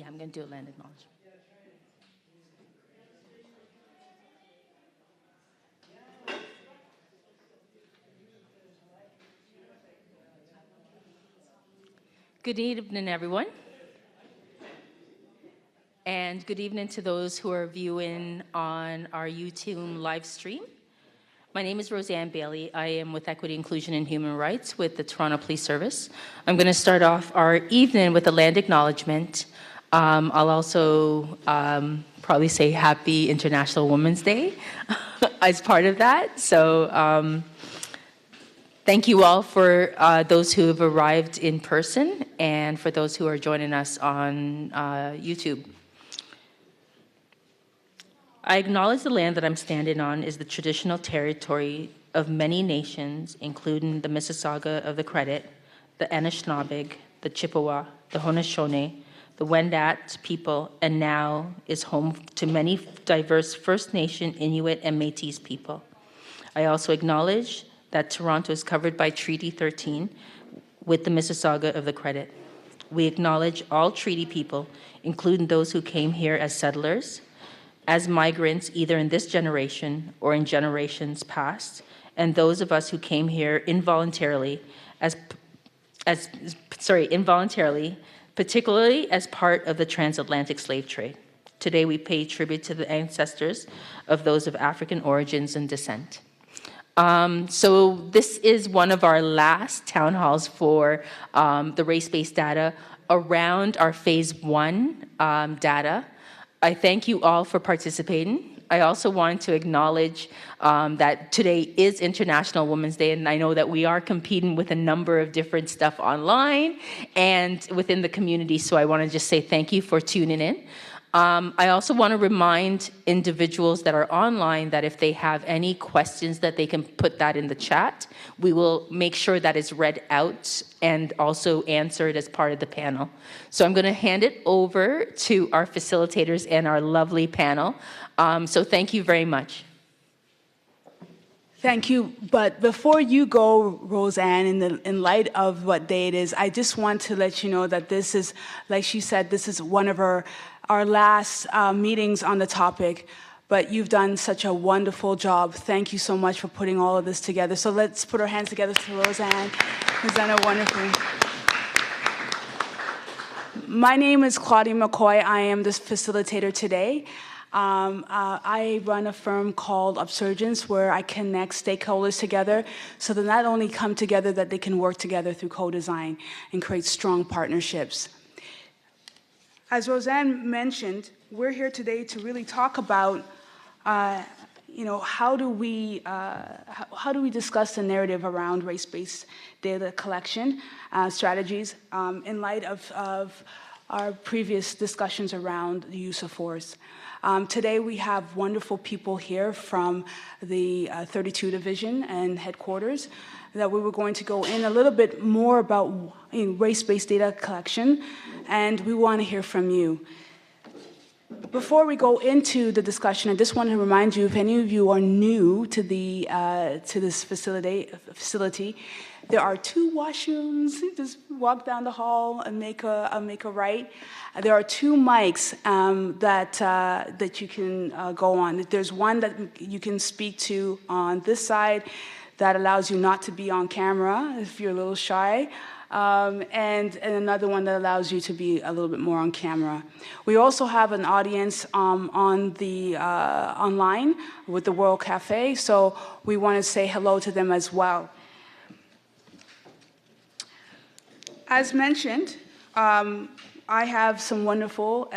I'm going to do a land acknowledgement. Good evening, everyone. And good evening to those who are viewing on our YouTube live stream. My name is Roseanne Bailey. I am with Equity, Inclusion, and Human Rights with the Toronto Police Service. I'm going to start off our evening with a land acknowledgement. I'll also probably say Happy International Women's Day as part of that. So thank you all for those who have arrived in person and for those who are joining us on YouTube. I acknowledge the land that I'm standing on is the traditional territory of many nations, including the Mississauga of the Credit, the Anishinaabe, the Chippewa, the Haudenosaunee, the Wendat people, and now is home to many diverse First Nation, Inuit, and Métis people. I also acknowledge that Toronto is covered by Treaty 13 with the Mississauga of the Credit. We acknowledge all treaty people, including those who came here as settlers, as migrants either in this generation or in generations past, and those of us who came here involuntarily, particularly as part of the transatlantic slave trade. Today we pay tribute to the ancestors of those of African origins and descent. So this is one of our last town halls for the race-based data around our phase 1 data. I thank you all for participating. I also want to acknowledge that today is International Women's Day, and I know that we are competing with a number of different stuff online and within the community, so I want to just say thank you for tuning in. I also want to remind individuals that are online that if they have any questions that they can put that in the chat. We will make sure that is read out and also answered as part of the panel. So I'm going to hand it over to our facilitators and our lovely panel. So thank you very much. Thank you. But before you go, Roseanne, in light of what day it is, I just want to let you know that this is, like she said, this is one of our last meetings on the topic, but you've done such a wonderful job. Thank you so much for putting all of this together. So let's put our hands together to Roseanne, who's done a wonderful. My name is Claudia McCoy. I am the facilitator today. I run a firm called Upsurgence where I connect stakeholders together so they not only come together, that they can work together through co-design and create strong partnerships. As Roseanne mentioned, we're here today to really talk about, how do we discuss the narrative around race-based data collection strategies in light of our previous discussions around the use of force. Today we have wonderful people here from the 32 Division and headquarters that we were going to go in a little bit more about race-based data collection, and we want to hear from you. Before we go into the discussion, I just want to remind you, if any of you are new to this facility, there are 2 washrooms. Just walk down the hall and make a right. There are 2 mics that you can go on. There's one that you can speak to on this side that allows you not to be on camera if you're a little shy. And another one that allows you to be a little bit more on camera. We also have an audience on the online with the World Cafe, so we want to say hello to them as well. As mentioned, I have some wonderful,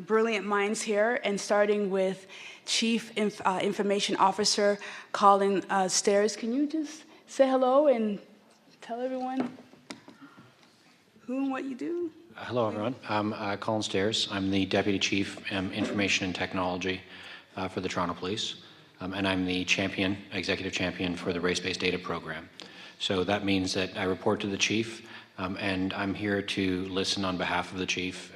brilliant minds here, and starting with Chief Information Officer Colin Stairs. Can you just say hello and tell everyone who and what you do? Hello, everyone. I'm Colin Stairs. I'm the Deputy Chief Information and Technology for the Toronto Police, and I'm the executive champion for the Race-Based Data Program. So that means that I report to the Chief, and I'm here to listen on behalf of the Chief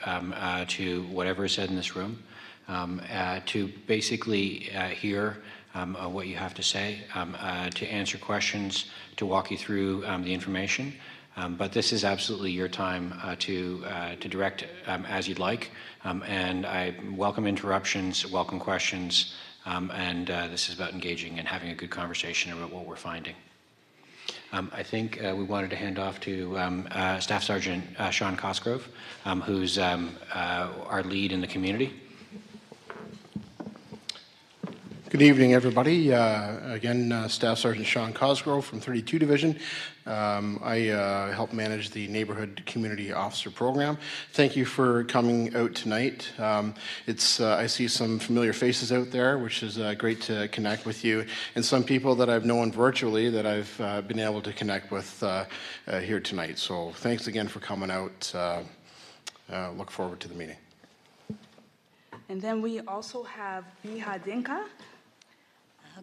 to whatever is said in this room, to basically hear what you have to say, to answer questions, to walk you through the information, But this is absolutely your time to direct as you'd like. And I welcome interruptions, welcome questions, and this is about engaging and having a good conversation about what we're finding. I think we wanted to hand off to Staff Sergeant Sean Cosgrove, who's our lead in the community. Good evening, everybody. Again, Staff Sergeant Sean Cosgrove from 32 Division. I help manage the Neighborhood Community Officer Program. Thank you for coming out tonight. I see some familiar faces out there, which is great to connect with you, and some people that I've known virtually that I've been able to connect with here tonight. So thanks again for coming out. Look forward to the meeting. And then we also have Miha Dinka.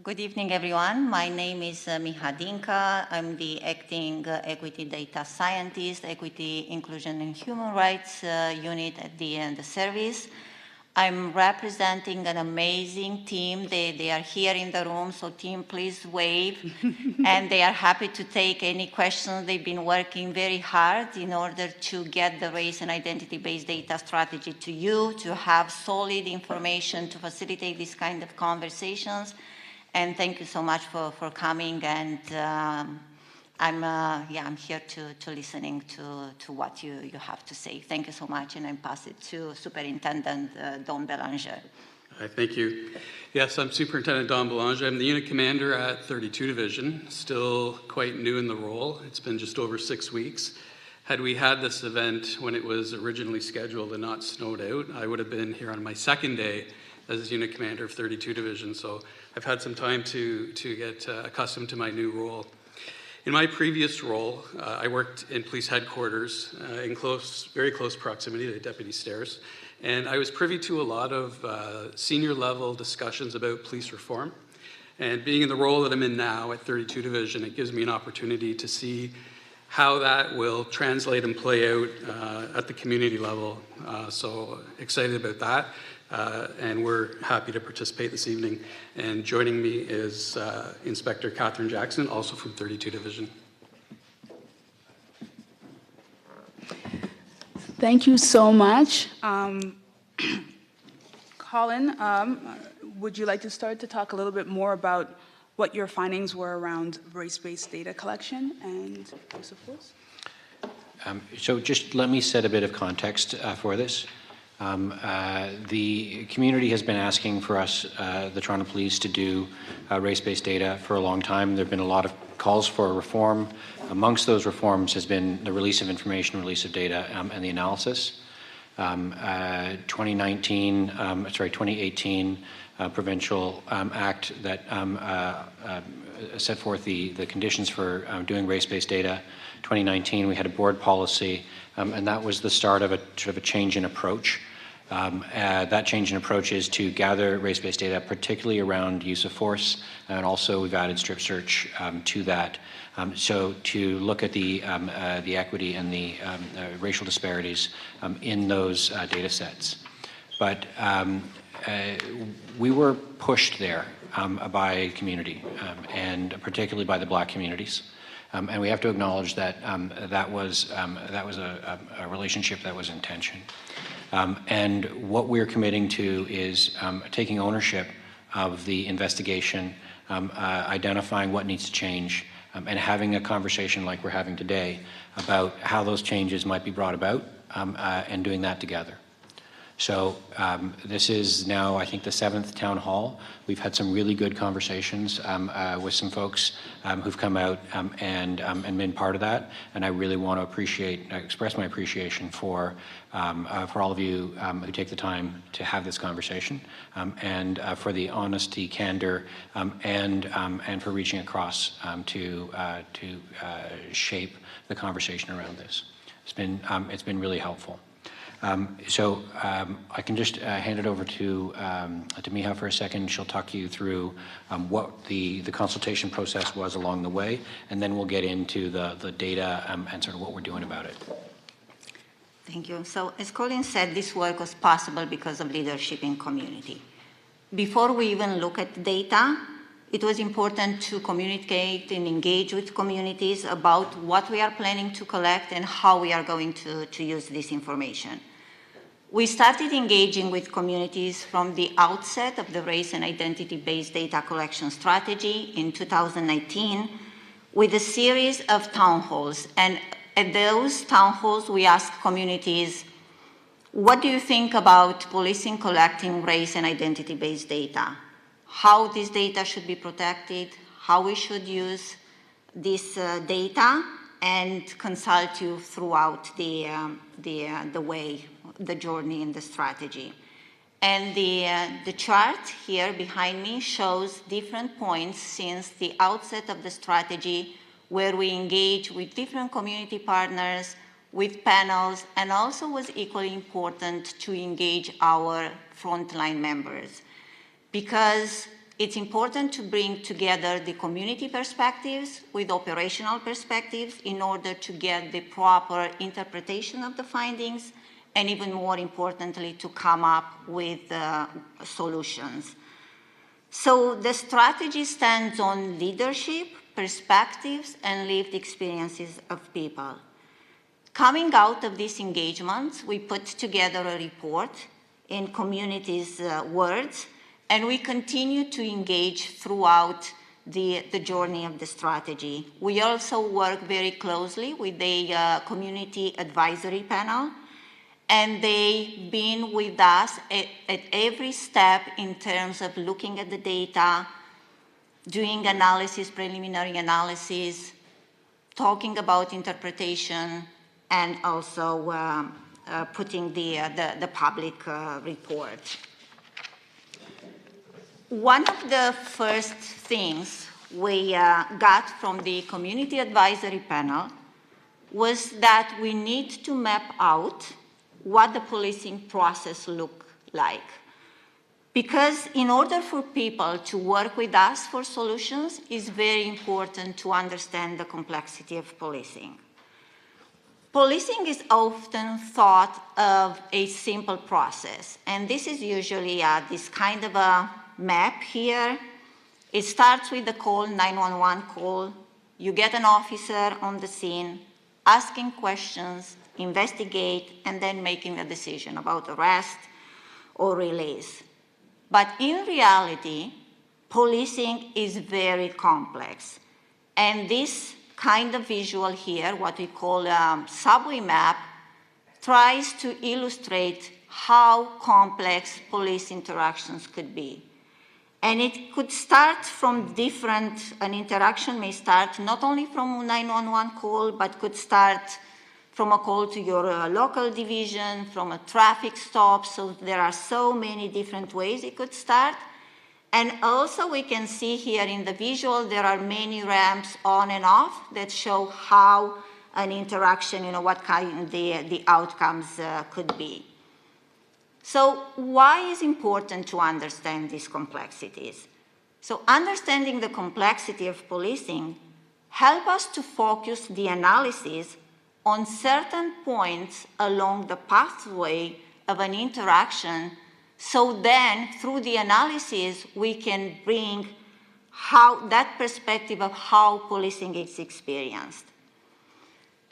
Good evening, everyone. My name is Miha Dinka. I'm the Acting Equity Data Scientist, Equity, Inclusion, and Human Rights Unit at the service. I'm representing an amazing team. They are here in the room, so team, please wave. And they are happy to take any questions. They've been working very hard in order to get the race and identity-based data strategy to you, to have solid information to facilitate these kind of conversations. And thank you so much for coming, and I'm here to listening to what you have to say. Thank you so much, and I pass it to Superintendent Don Belanger. Hi, thank you. Yes, I'm Superintendent Don Belanger. I'm the unit commander at 32 Division, still quite new in the role. It's been just over 6 weeks. Had we had this event when it was originally scheduled and not snowed out, I would have been here on my second day as unit commander of 32 Division, so I've had some time to get accustomed to my new role. In my previous role, I worked in police headquarters in very close proximity to Deputy Stairs, and I was privy to a lot of senior level discussions about police reform. And being in the role that I'm in now at 32 Division, it gives me an opportunity to see how that will translate and play out at the community level. So excited about that. And we're happy to participate this evening. And joining me is Inspector Catherine Jackson, also from 32 Division. Thank you so much. Colin, would you like to start to talk a little bit more about what your findings were around race-based data collection and use of force? So just let me set a bit of context for this. The community has been asking for us, the Toronto Police, to do race-based data for a long time. There have been a lot of calls for reform. Amongst those reforms has been the release of information, release of data, and the analysis. 2018 Provincial Act that set forth the conditions for doing race-based data. 2019, we had a board policy, and that was the start of a sort of a change in approach. That change in approach is to gather race-based data, particularly around use of force, and also we've added strip search to that. So to look at the equity and the racial disparities in those data sets. But we were pushed there by community, and particularly by the Black communities. And we have to acknowledge that that was a relationship that was in tension. And what we're committing to is taking ownership of the investigation, identifying what needs to change, and having a conversation like we're having today about how those changes might be brought about, and doing that together. So this is now, I think, the 7th town hall. We've had some really good conversations with some folks who've come out and been part of that. And I really want to express my appreciation for all of you who take the time to have this conversation, and for the honesty, candor, and for reaching across to shape the conversation around this. It's been really helpful. So I can just hand it over to Miha for a second. She'll talk you through what the consultation process was along the way, and then we'll get into the data and sort of what we're doing about it. Thank you. So as Colin said, this work was possible because of leadership in community. Before we even look at data, it was important to communicate and engage with communities about what we are planning to collect and how we are going to use this information. We started engaging with communities from the outset of the race and identity-based data collection strategy in 2019 with a series of town halls. And at those town halls, we asked communities, what do you think about policing collecting race and identity-based data? How this data should be protected, how we should use this data, and consult you throughout the way, the journey, and the strategy. And the chart here behind me shows different points since the outset of the strategy where we engage with different community partners, with panels, and also was equally important to engage our frontline members, because it's important to bring together the community perspectives with operational perspectives in order to get the proper interpretation of the findings, and even more importantly, to come up with solutions. So the strategy stands on leadership, perspectives, and lived experiences of people. Coming out of these engagements, we put together a report in communities' words, and we continue to engage throughout the journey of the strategy. We also work very closely with the community advisory panel, and they've been with us at every step in terms of looking at the data, doing analysis, preliminary analysis, talking about interpretation, and also putting the public report. One of the first things we got from the community advisory panel was that we need to map out what the policing process looks like. Because in order for people to work with us for solutions, it's very important to understand the complexity of policing. Policing is often thought of a simple process, and this is usually this kind of a map here. It starts with the call, 911 call. You get an officer on the scene, asking questions, investigate, and then making a decision about arrest or release. But in reality, policing is very complex. And this kind of visual here, what we call a subway map, tries to illustrate how complex police interactions could be. And it could start from an interaction may start not only from a 911 call, but could start from a call to your local division, from a traffic stop. So there are so many different ways it could start. And also we can see here in the visual, there are many ramps on and off that show how an interaction, what kind the outcomes could be. So why is it important to understand these complexities? So understanding the complexity of policing help us to focus the analysis on certain points along the pathway of an interaction, so then through the analysis we can bring that perspective of how policing is experienced.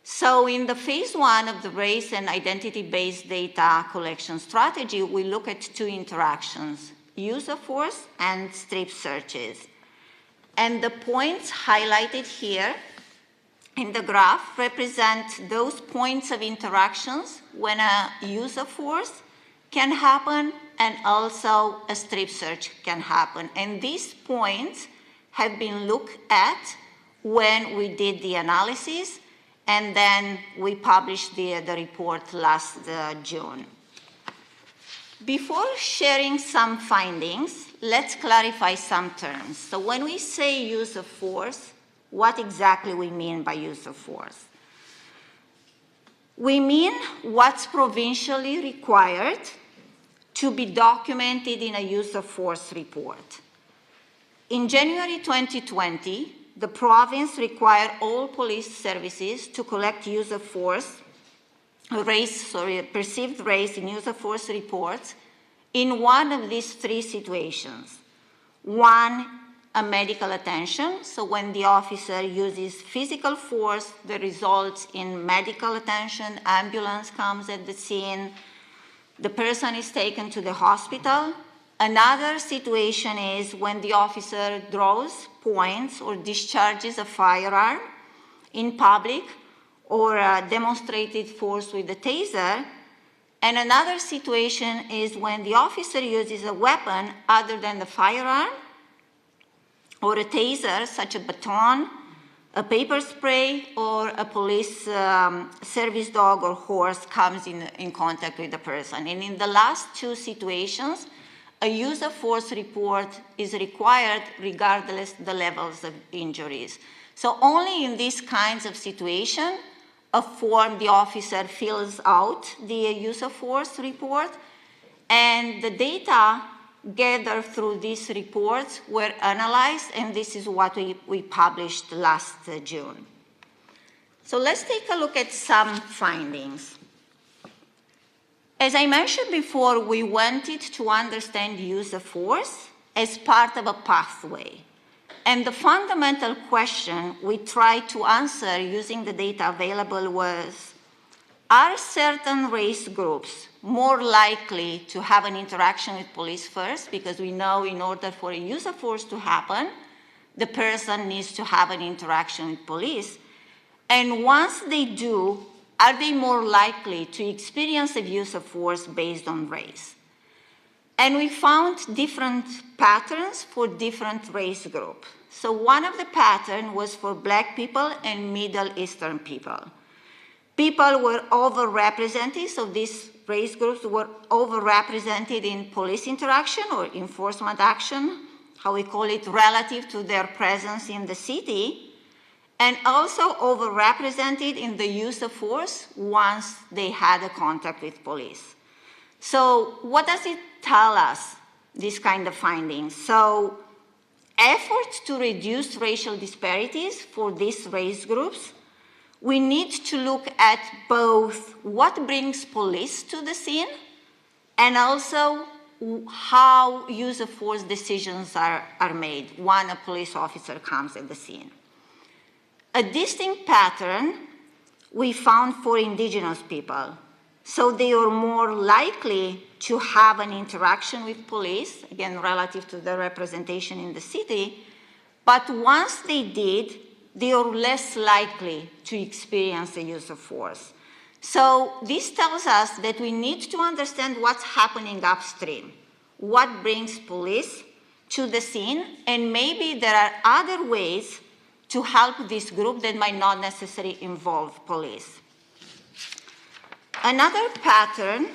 So in the phase 1 of the race and identity-based data collection strategy, we look at 2 interactions, use of force and strip searches. And the points highlighted here in the graph represent those points of interactions when a use of force can happen and also a strip search can happen. And these points have been looked at when we did the analysis, and then we published the report last June. Before sharing some findings, let's clarify some terms. So when we say use of force, what exactly we mean by use of force? We mean what's provincially required to be documented in a use of force report. In January 2020, the province required all police services to collect use of force, perceived race in use of force reports in one of these 3 situations. 1, a medical attention. So when the officer uses physical force that results in medical attention, ambulance comes at the scene, the person is taken to the hospital. Another situation is when the officer draws, points, or discharges a firearm in public, or demonstrated force with a taser. And another situation is when the officer uses a weapon other than the firearm or a taser, such as a baton, a paper spray, or a police service dog or horse comes in contact with the person. And in the last two situations, a use of force report is required regardless the levels of injuries. So only in these kinds of situations, a form the officer fills out the use of force report, and the data gathered through these reports were analyzed, and this is what we published last June. So let's take a look at some findings. As I mentioned before, we wanted to understand use of force as part of a pathway. And the fundamental question we tried to answer using the data available was, are certain race groups more likely to have an interaction with police first? Because we know in order for a use of force to happen, the person needs to have an interaction with police. And once they do, are they more likely to experience a use of force based on race? And we found different patterns for different race groups. So one of the patterns was for Black people and Middle Eastern people. People were overrepresented, so these race groups were overrepresented in police interaction or enforcement action, how we call it, relative to their presence in the city, and also overrepresented in the use of force once they had a contact with police. So what does it tell us, this kind of findings? So efforts to reduce racial disparities for these race groups, we need to look at both what brings police to the scene and also how use of force decisions are made when a police officer comes at the scene. A distinct pattern we found for Indigenous people. So they are more likely to have an interaction with police, again, relative to the representation in the city, but once they did, they are less likely to experience the use of force. So this tells us that we need to understand what's happening upstream, what brings police to the scene, and maybe there are other ways to help this group that might not necessarily involve police. Another pattern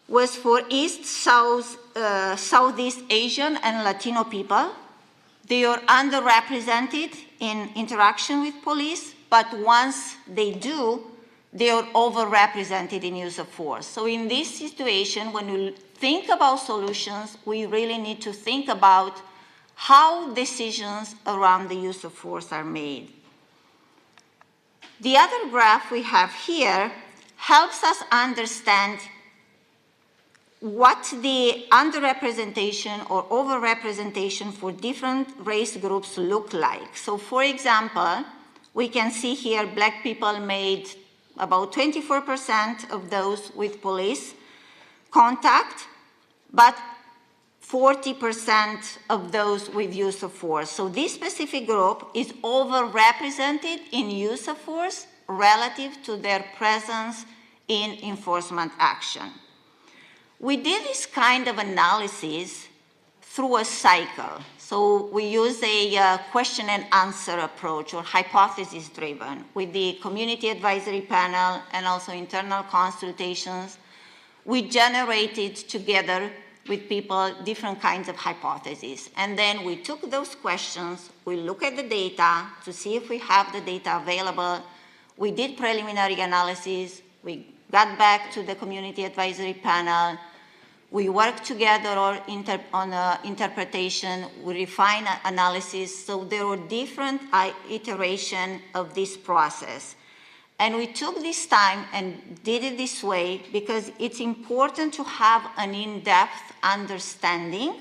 was for East, South, Southeast Asian and Latino people. They are underrepresented in interaction with police, but once they do, they are overrepresented in use of force. So in this situation, when we think about solutions, we really need to think about how decisions around the use of force are made. The other graph we have here helps us understand what the underrepresentation or overrepresentation for different race groups look like. So for example, we can see here Black people made about 24% of those with police contact, but 40% of those with use of force. So this specific group is overrepresented in use of force relative to their presence in enforcement action. We did this kind of analysis through a cycle. So we use a question and answer approach or hypothesis driven with the community advisory panel and also internal consultations. We generated together with people different kinds of hypotheses. And then we took those questions, we look at the data to see if we have the data available. We did preliminary analysis, we got back to the community advisory panel, we worked together on interpretation, we refined analysis, so there were different iterations of this process. And we took this time and did it this way because it's important to have an in-depth understanding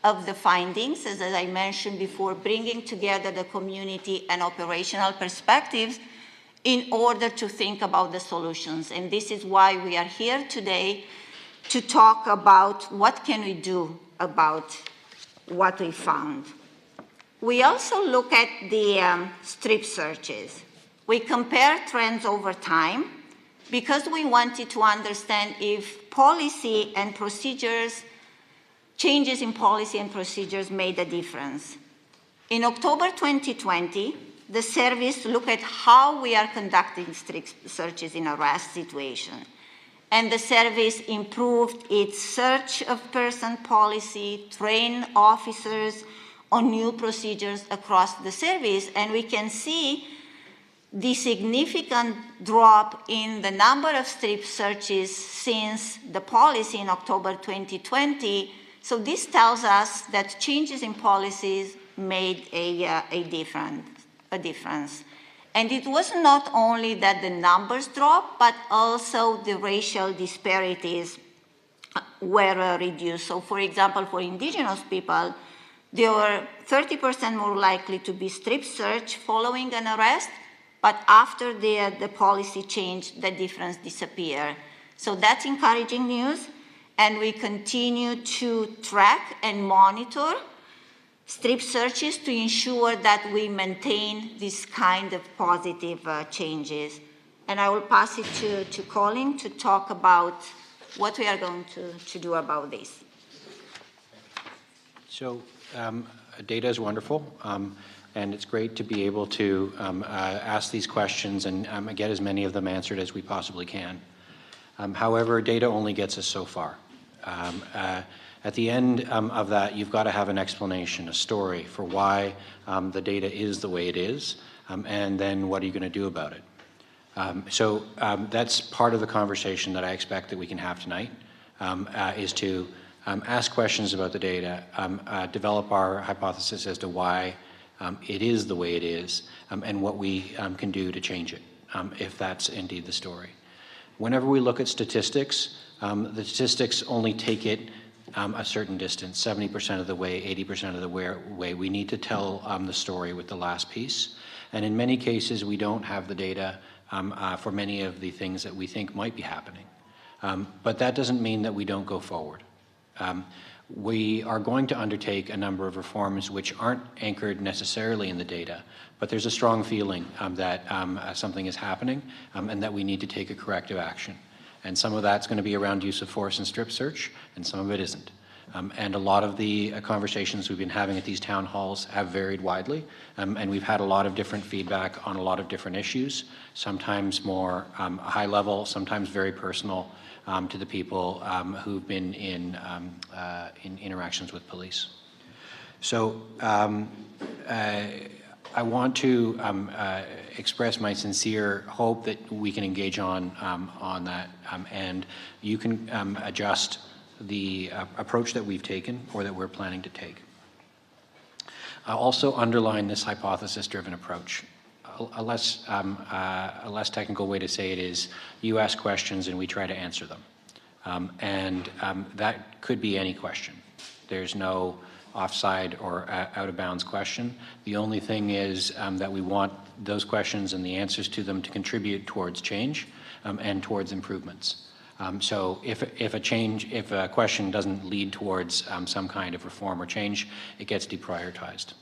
of the findings, as I mentioned before, bringing together the community and operational perspectives in order to think about the solutions. And this is why we are here today, to talk about what can we do about what we found. We also look at the strip searches. We compare trends over time because we wanted to understand if policy and procedures, changes in policy and procedures made a difference. In October 2020, the service looked at how we are conducting strip searches in arrest situation. And the service improved its search of person policy, trained officers on new procedures across the service, and we can see the significant drop in the number of strip searches since the policy in October 2020. So this tells us that changes in policies made a difference. And it was not only that the numbers dropped, but also the racial disparities were reduced. So for example, for indigenous people, they were 30% more likely to be strip searched following an arrest, but after the policy change, the difference disappeared. So that's encouraging news, and we continue to track and monitor strip searches to ensure that we maintain this kind of positive changes. And I will pass it to Colin to talk about what we are going to do about this. So data is wonderful, and it's great to be able to ask these questions and get as many of them answered as we possibly can. However, data only gets us so far. At the end of that, you've got to have an explanation, a story for why the data is the way it is, and then what are you going to do about it? So that's part of the conversation that I expect that we can have tonight, is to ask questions about the data, develop our hypothesis as to why it is the way it is, and what we can do to change it, if that's indeed the story. Whenever we look at statistics, the statistics only take it a certain distance, 70% of the way, 80% of the way. We need to tell the story with the last piece. And in many cases, we don't have the data for many of the things that we think might be happening. But that doesn't mean that we don't go forward. We are going to undertake a number of reforms which aren't anchored necessarily in the data, but there's a strong feeling that something is happening and that we need to take a corrective action. And some of that's going to be around use of force and strip search, and some of it isn't. And a lot of the conversations we've been having at these town halls have varied widely, and we've had a lot of different feedback on a lot of different issues, sometimes more high level, sometimes very personal to the people who've been in interactions with police. So I want to express my sincere hope that we can engage on that, and you can adjust the approach that we've taken or that we're planning to take. I'll also underline this hypothesis-driven approach. A less technical way to say it is, you ask questions and we try to answer them. That could be any question. There's no offside or out of bounds question. The only thing is that we want those questions and the answers to them to contribute towards change and towards improvements. So if a question doesn't lead towards some kind of reform or change, it gets deprioritized.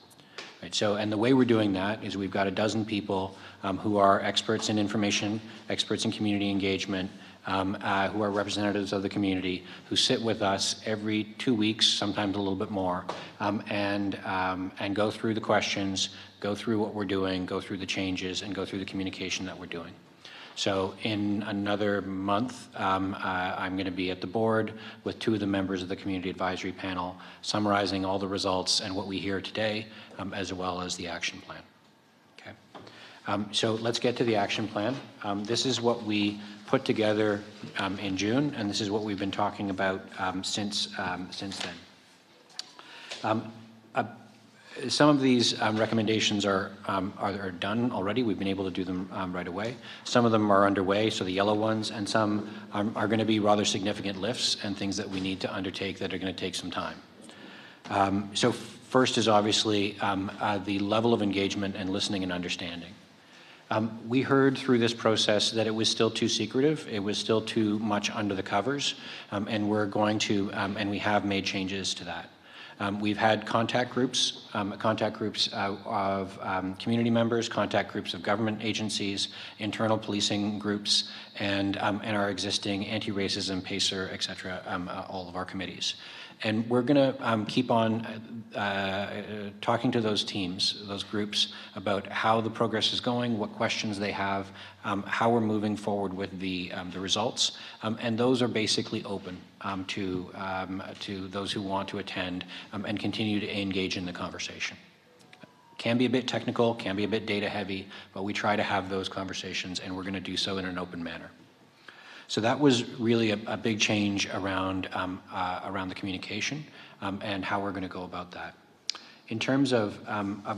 Right, so, and the way we're doing that is we've got a dozen people who are experts in information, experts in community engagement, who are representatives of the community, who sit with us every 2 weeks, sometimes a little bit more, and go through the questions, go through what we're doing, go through the changes, and go through the communication that we're doing. So in another month, I'm going to be at the board with 2 of the members of the community advisory panel, summarizing all the results and what we hear today, as well as the action plan. Okay. So let's get to the action plan. This is what we put together in June, and this is what we've been talking about since then. Some of these recommendations are done already. We've been able to do them right away. Some of them are underway, so the yellow ones, and some are going to be rather significant lifts and things that we need to undertake that are going to take some time. So first is obviously the level of engagement and listening and understanding. We heard through this process that it was still too secretive, it was still too much under the covers, and we're going to, and we have made changes to that. We've had contact groups of community members, contact groups of government agencies, internal policing groups, and our existing anti-racism, PACER, et cetera, all of our committees. And we're going to keep on talking to those teams, those groups, about how the progress is going, what questions they have, how we're moving forward with the results. And those are basically open to those who want to attend and continue to engage in the conversation. Can be a bit technical, can be a bit data heavy, but we try to have those conversations, and we're going to do so in an open manner. So that was really a big change around the communication and how we're going to go about that. In terms of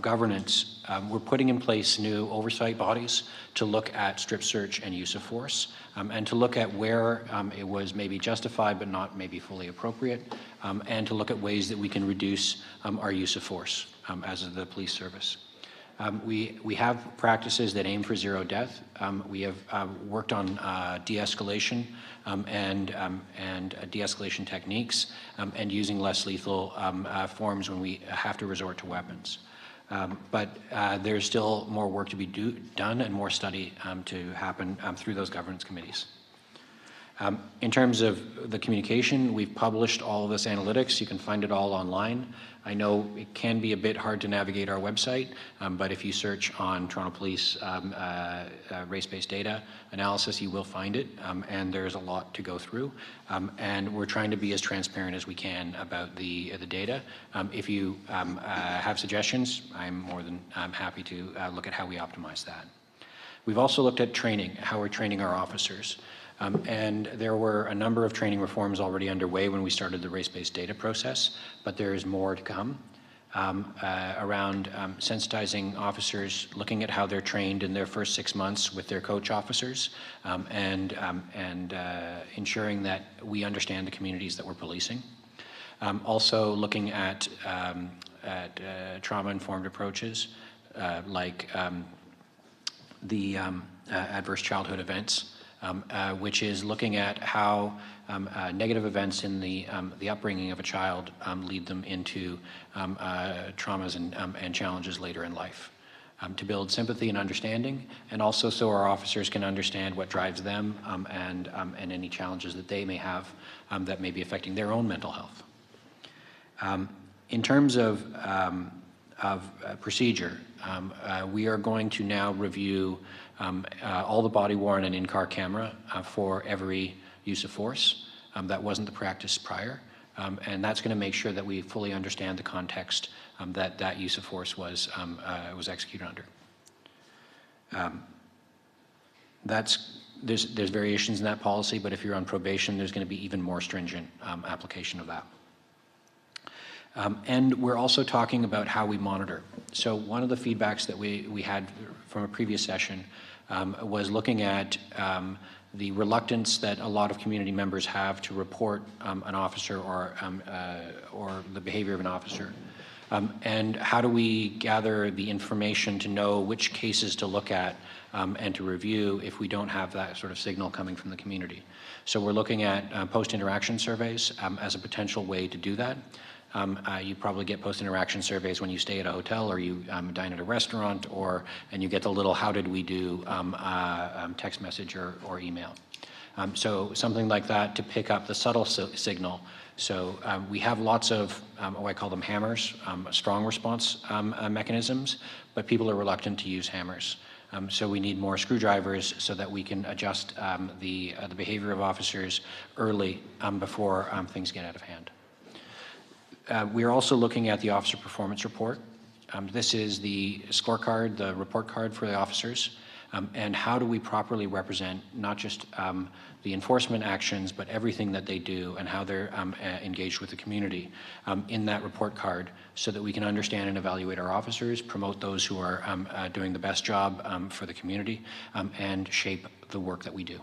governance, we're putting in place new oversight bodies to look at strip search and use of force, and to look at where it was maybe justified but not maybe fully appropriate, and to look at ways that we can reduce our use of force as the police service. We have practices that aim for zero death. We have worked on de-escalation and de-escalation techniques and using less lethal forms when we have to resort to weapons. But there's still more work to be done and more study to happen through those governance committees. In terms of the communication, we've published all of this analytics. You can find it all online. I know it can be a bit hard to navigate our website, but if you search on Toronto Police race-based data analysis, you will find it, and there's a lot to go through. And we're trying to be as transparent as we can about the data. If you have suggestions, I'm more than happy to look at how we optimize that. We've also looked at training, how we're training our officers. And there were a number of training reforms already underway when we started the race-based data process, but there is more to come around sensitizing officers, looking at how they're trained in their first 6 months with their coach officers, and ensuring that we understand the communities that we're policing. Also looking at trauma-informed approaches like the adverse childhood events, which is looking at how negative events in the upbringing of a child lead them into traumas and challenges later in life. To build sympathy and understanding, and also so our officers can understand what drives them and any challenges that they may have that may be affecting their own mental health. In terms of procedure, we are going to now review all the body-worn and in-car camera for every use of force. That wasn't the practice prior, and that's going to make sure that we fully understand the context that use of force was executed under. There's variations in that policy, but if you're on probation, there's going to be even more stringent application of that. And we're also talking about how we monitor. So one of the feedbacks that we had from a previous session was looking at the reluctance that a lot of community members have to report an officer or the behavior of an officer. And how do we gather the information to know which cases to look at and to review if we don't have that sort of signal coming from the community. So we're looking at post-interaction surveys as a potential way to do that. You probably get post-interaction surveys when you stay at a hotel or you dine at a restaurant, and you get the little "how did we do" text message or email. So something like that to pick up the subtle signal. So we have lots of, I call them hammers, strong response mechanisms, but people are reluctant to use hammers. So we need more screwdrivers so that we can adjust the behavior of officers early before things get out of hand. We are also looking at the officer performance report. This is the scorecard, the report card for the officers, and how do we properly represent not just the enforcement actions, but everything that they do and how they're engaged with the community in that report card so that we can understand and evaluate our officers, promote those who are doing the best job for the community, and shape the work that we do.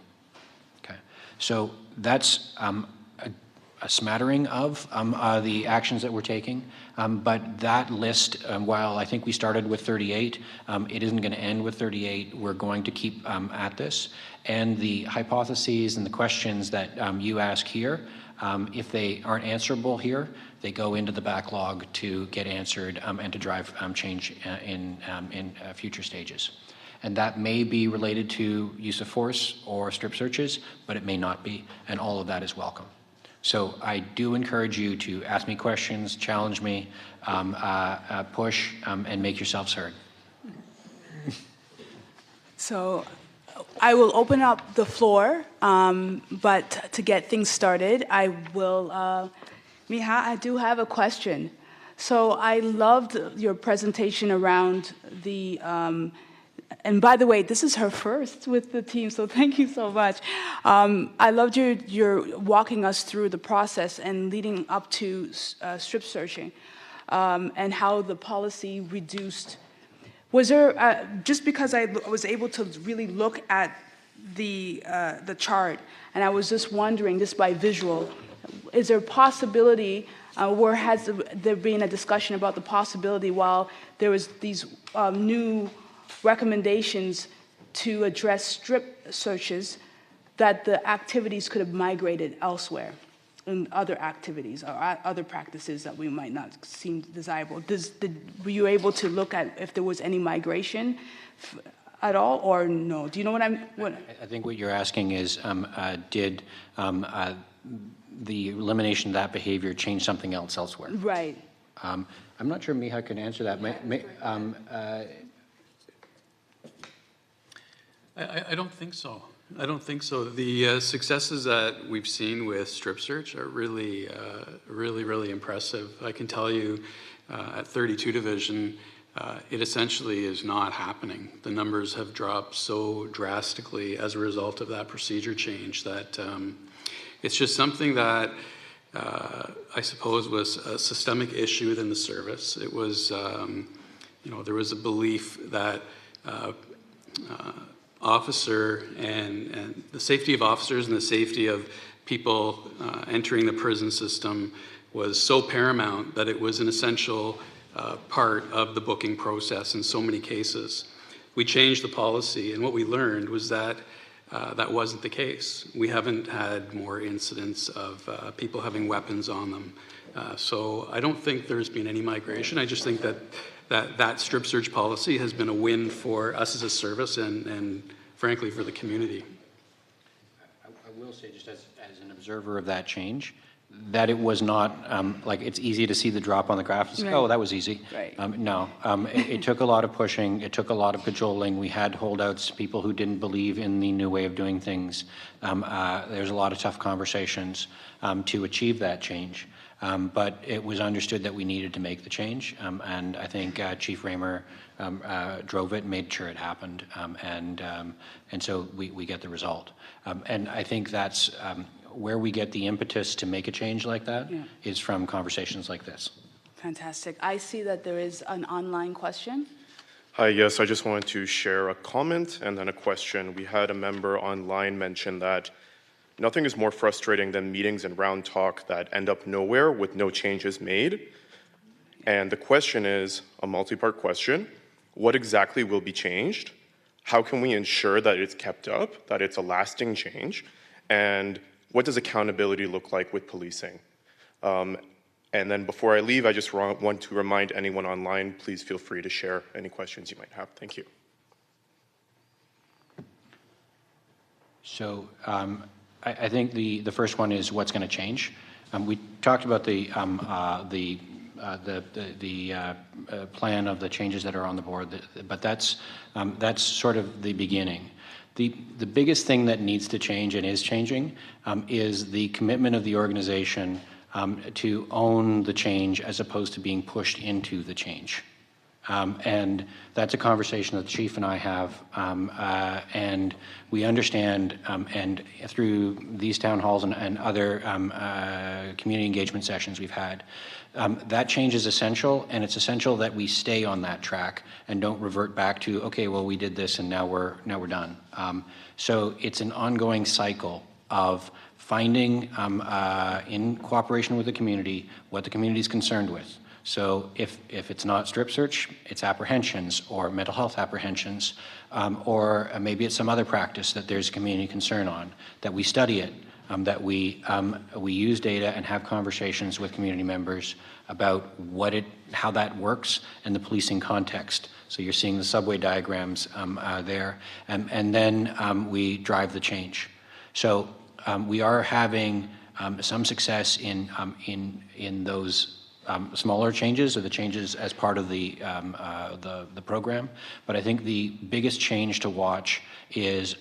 Okay, so that's a smattering of the actions that we're taking, but that list, while I think we started with 38, it isn't going to end with 38. We're going to keep at this, and the hypotheses and the questions that you ask here, if they aren't answerable here, they go into the backlog to get answered and to drive change in future stages. And that may be related to use of force or strip searches, but it may not be, and all of that is welcome. So I do encourage you to ask me questions, challenge me, push, and make yourselves heard. So I will open up the floor, but to get things started, I will, Miha, I do have a question. So I loved your presentation around the, and by the way, this is her first with the team, so thank you so much. I loved your walking us through the process and leading up to strip searching, and how the policy reduced. Was there, just because I was able to really look at the chart, and I was just wondering, just by visual, is there a possibility, where has there been a discussion about the possibility while there was these new recommendations to address strip searches, that the activities could have migrated elsewhere in other activities or other practices that we might not seem desirable? Were you able to look at if there was any migration at all, or no? Do you know what I'm? I think what you're asking is, did the elimination of that behavior change something else elsewhere? Right. I'm not sure Miha can answer that. I don't think so. I don't think so. The successes that we've seen with strip search are really, really impressive. I can tell you at 32 Division, it essentially is not happening. The numbers have dropped so drastically as a result of that procedure change that it's just something that I suppose was a systemic issue within the service. It was, there was a belief that officer and the safety of officers and the safety of people entering the prison system was so paramount that it was an essential part of the booking process in so many cases. We changed the policy, and what we learned was that that wasn't the case. We haven't had more incidents of people having weapons on them. So I don't think there's been any migration. I just think that strip search policy has been a win for us as a service and frankly for the community. I will say, just as an observer of that change, that it was not like it's easy to see the drop on the graph and say, oh, that was easy. Right. No, it took a lot of pushing, it took a lot of cajoling. We had holdouts, people who didn't believe in the new way of doing things. There's a lot of tough conversations to achieve that change. But it was understood that we needed to make the change, and I think Chief Raymer drove it and made sure it happened, and so we get the result. And I think that's where we get the impetus to make a change like that is from conversations like this. Fantastic. I see that there is an online question. Hi, yes, I just wanted to share a comment and then a question. We had a member online mention that nothing is more frustrating than meetings and round talk that end up nowhere with no changes made. And the question is a multi-part question. What exactly will be changed? How can we ensure that it's kept up, that it's a lasting change? And what does accountability look like with policing? And then before I leave, I just want to remind anyone online, please feel free to share any questions you might have. Thank you. So I think the first one is what's going to change. We talked about the plan of the changes that are on the board, but that's sort of the beginning. The biggest thing that needs to change and is changing is the commitment of the organization to own the change as opposed to being pushed into the change. And that's a conversation that the chief and I have, and we understand, and through these town halls and other community engagement sessions we've had, that change is essential, and it's essential that we stay on that track and don't revert back to, okay, well, we did this and now we're done. So it's an ongoing cycle of finding in cooperation with the community what the community is concerned with. So if it's not strip search, it's apprehensions or mental health apprehensions, or maybe it's some other practice that there's community concern on, that we study it, that we use data and have conversations with community members about how that works in the policing context. So you're seeing the subway diagrams there, and then we drive the change. So we are having some success in those smaller changes, or the changes as part of the program. But I think the biggest change to watch is,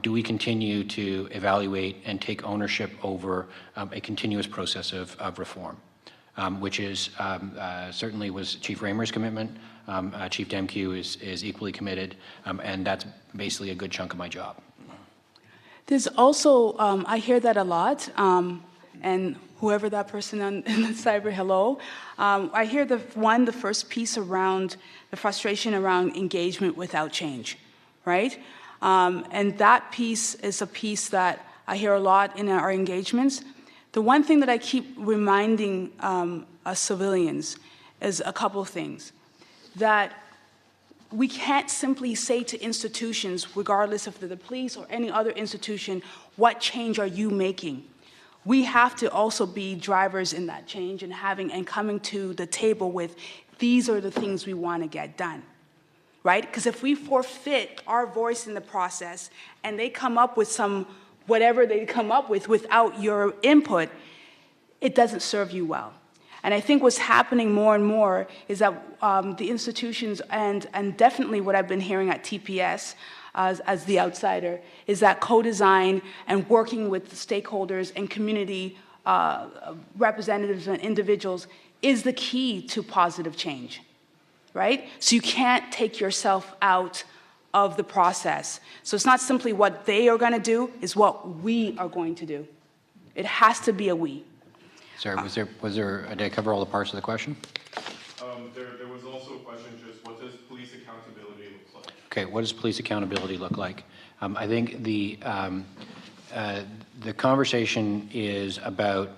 do we continue to evaluate and take ownership over a continuous process of reform, which is certainly was Chief Raymer's commitment. Chief Demkew is equally committed, and that's basically a good chunk of my job. There's also, I hear that a lot, and whoever that person in the cyber, hello. I hear the first piece around the frustration around engagement without change, right? And that piece is a piece that I hear a lot in our engagements. The one thing that I keep reminding us civilians is a couple of things. That we can't simply say to institutions, regardless of the police or any other institution, what change are you making? We have to also be drivers in that change and coming to the table with, these are the things we want to get done, right? Because if we forfeit our voice in the process and they come up with whatever they come up with without your input, it doesn't serve you well. And I think what's happening more and more is that the institutions, and definitely what I've been hearing at TPS as the outsider, is that co-design and working with the stakeholders and community representatives and individuals is the key to positive change, right? So you can't take yourself out of the process. So it's not simply what they are going to do, it's what we are going to do. It has to be a we. Sorry, did I cover all the parts of the question? There was also a question, just what does police accountability look like? Okay, what does police accountability look like? I think the conversation is about,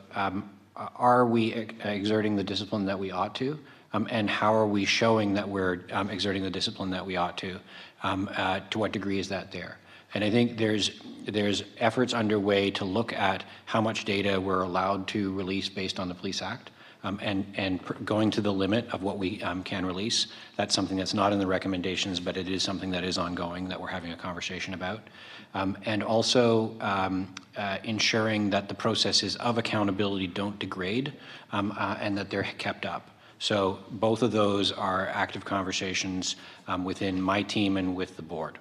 are we exerting the discipline that we ought to? And how are we showing that we're exerting the discipline that we ought to? To what degree is that there? And I think there's efforts underway to look at how much data we're allowed to release based on the Police Act, and going to the limit of what we can release. That's something that's not in the recommendations, but it is something that is ongoing that we're having a conversation about. And also ensuring that the processes of accountability don't degrade, and that they're kept up. So both of those are active conversations within my team and with the board.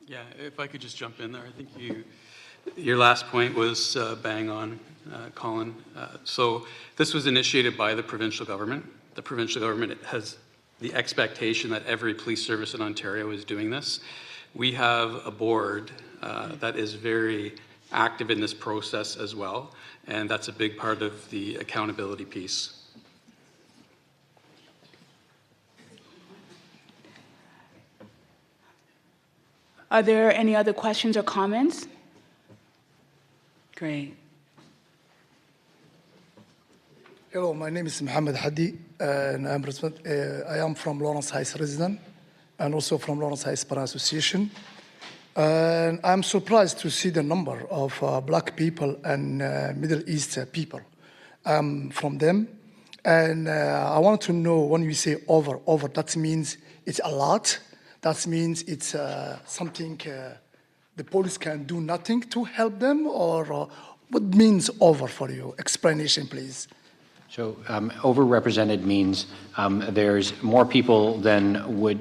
Yeah, if I could just jump in there, I think your last point was bang on, Colin. So this was initiated by the provincial government. The provincial government has the expectation that every police service in Ontario is doing this. We have a board that is very active in this process as well, and that's a big part of the accountability piece. Are there any other questions or comments? Great. Hello, my name is Mohammed Hadi, and I am from Lawrence Heights resident, and also from Lawrence Heights Bar Association. And I'm surprised to see the number of black people and Middle East people from them. And I want to know, when you say over, that means it's a lot. That means it's something the police can do nothing to help them, or what means over for you? Explanation, please. So overrepresented means there's more people than would,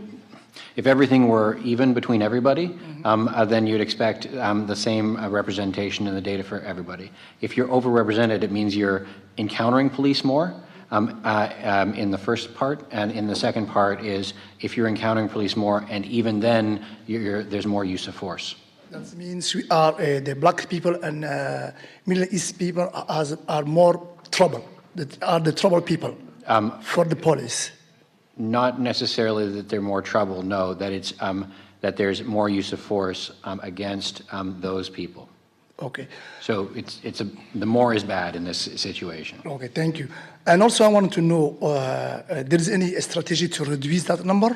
if everything were even between everybody, then you'd expect the same representation in the data for everybody. If you're overrepresented, it means you're encountering police more. In the first part, and in the second part is if you're encountering police more, and even then there's more use of force. That means we are the black people and Middle East people are more trouble. That are the trouble people for the police. Not necessarily that they're more trouble. No, that it's that there's more use of force against those people. Okay. So the more is bad in this situation. Okay, thank you. And also, I wanted to know, there is any strategy to reduce that number,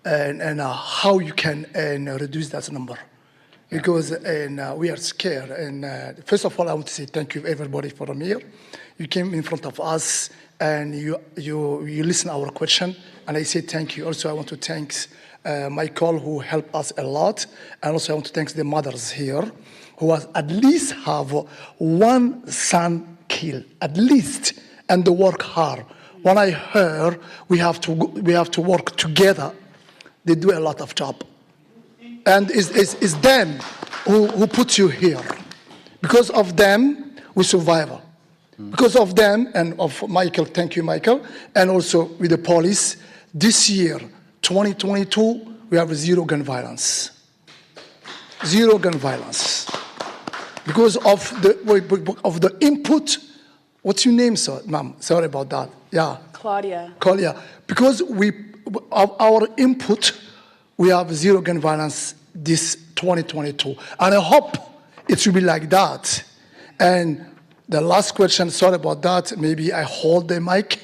and how you can reduce that number? Because we are scared. And first of all, I want to say thank you, everybody, for being here. You came in front of us, and you listen to our question, and I say thank you. Also, I want to thank Michael, who helped us a lot, and also I want to thank the mothers here, who has at least have one son killed, at least, and they work hard. When I heard we have to work together, they do a lot of job. And it's them who put you here. Because of them, we survive. Because of them and of Michael, thank you, Michael, and also with the police, this year, 2022, we have zero gun violence. Zero gun violence. Because of the input, what's your name, sir, ma'am? Sorry about that. Yeah. Claudia. Claudia. Because of our input, we have zero gun violence this 2022. And I hope it will be like that. And the last question, sorry about that, maybe I hold the mic.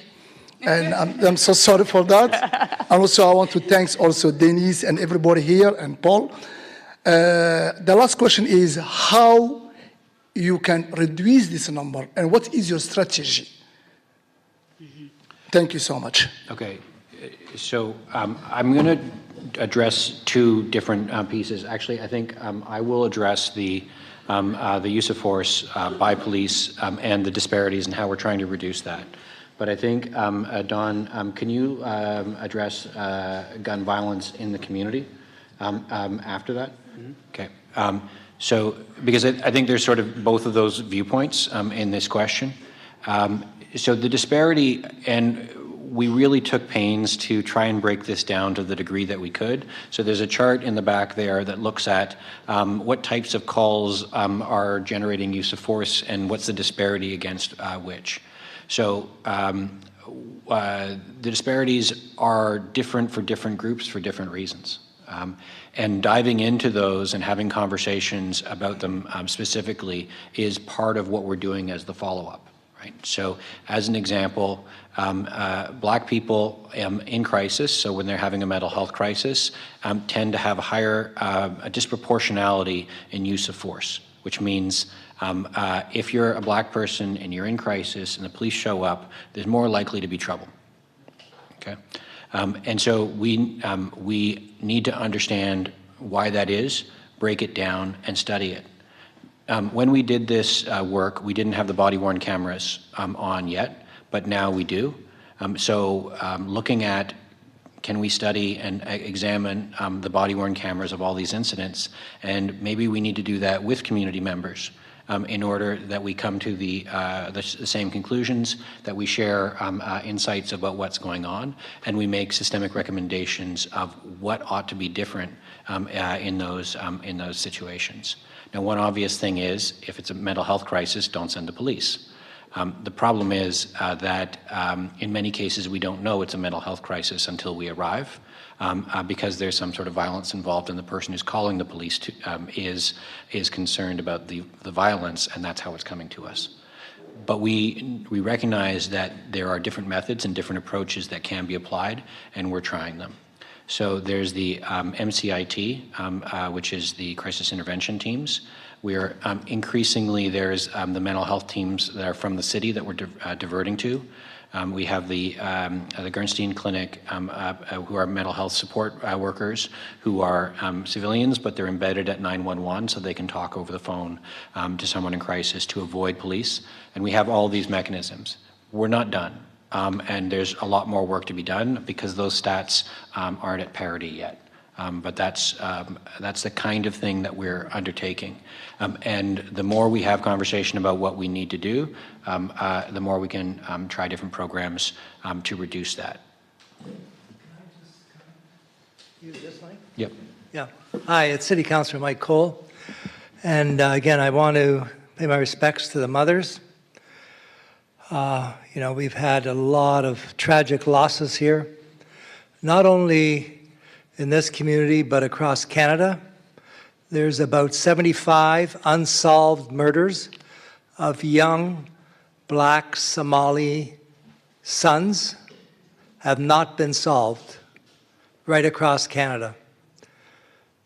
And I'm so sorry for that. And also I want to thank also Denise and everybody here and Paul. The last question is how you can reduce this number and what is your strategy? Thank you so much. Okay, so I'm going to address two different pieces. Actually, I think I will address the use of force by police and the disparities and how we're trying to reduce that. But I think, Don, can you address gun violence in the community after that? Mm-hmm. Okay. So, because I think there's sort of both of those viewpoints in this question. So the disparity, and we really took pains to try and break this down to the degree that we could. So there's a chart in the back there that looks at what types of calls are generating use of force and what's the disparity against which. So the disparities are different for different groups for different reasons. And diving into those and having conversations about them specifically is part of what we're doing as the follow-up, right? So as an example, Black people in crisis, so when they're having a mental health crisis, tend to have a higher a disproportionality in use of force, which means if you're a Black person and you're in crisis and the police show up, there's more likely to be trouble, okay? And so we need to understand why that is, break it down, and study it. When we did this work, we didn't have the body-worn cameras on yet, but now we do. So looking at, can we study and examine the body-worn cameras of all these incidents, and maybe we need to do that with community members. In order that we come to the same conclusions, that we share insights about what's going on, and we make systemic recommendations of what ought to be different in those situations. Now, one obvious thing is, if it's a mental health crisis, don't send the police. The problem is that in many cases we don't know it's a mental health crisis until we arrive. Because there's some sort of violence involved and the person who's calling the police is concerned about the violence, and that's how it's coming to us. But we recognize that there are different methods and different approaches that can be applied, and we're trying them. So there's the MCIT, which is the crisis intervention teams. We're increasingly, there's the mental health teams that are from the city that we're diverting to. We have the Gernstein Clinic, who are mental health support workers who are civilians, but they're embedded at 911 so they can talk over the phone to someone in crisis to avoid police. And we have all these mechanisms. We're not done. And there's a lot more work to be done because those stats aren't at parity yet. But that's the kind of thing that we're undertaking. And the more we have conversation about what we need to do, the more we can try different programs to reduce that. Can I just use this mic? Yep. Yeah. Hi, it's City Councilor Mike Cole. And again, I want to pay my respects to the mothers. You know, we've had a lot of tragic losses here, not only in this community, but across Canada. there's about 75 unsolved murders of young black Somali sons have not been solved right across Canada.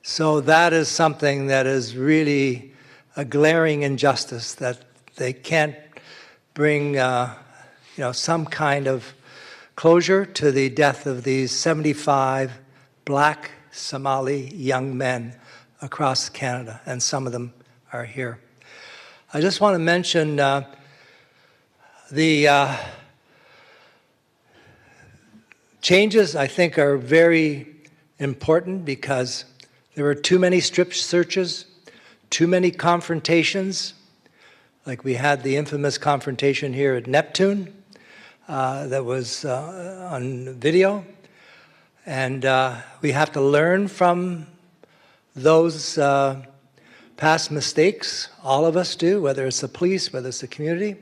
So that is something that is really a glaring injustice, that they can't bring some kind of closure to the death of these 75 black Somali young men across Canada, and some of them are here. I just want to mention the changes, I think, are very important because there were too many strip searches, too many confrontations, like we had the infamous confrontation here at Neptune that was on video. And we have to learn from those past mistakes. All of us do, whether it's the police, whether it's the community.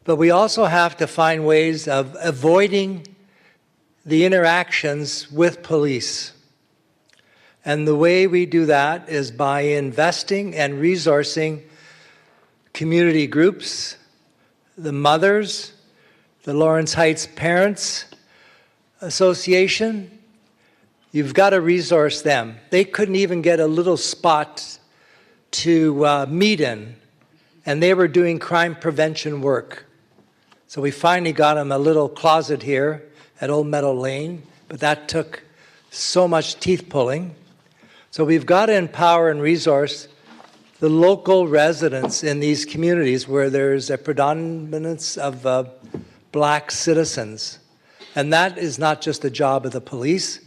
But we also have to find ways of avoiding the interactions with police. And the way we do that is by investing and resourcing community groups, the mothers, the Lawrence Heights Parents Association. You've got to resource them. They couldn't even get a little spot to meet in, and they were doing crime prevention work. So we finally got them a little closet here at Old Meadow Lane, but that took so much teeth pulling. So we've got to empower and resource the local residents in these communities where there's a predominance of black citizens. And that is not just the job of the police.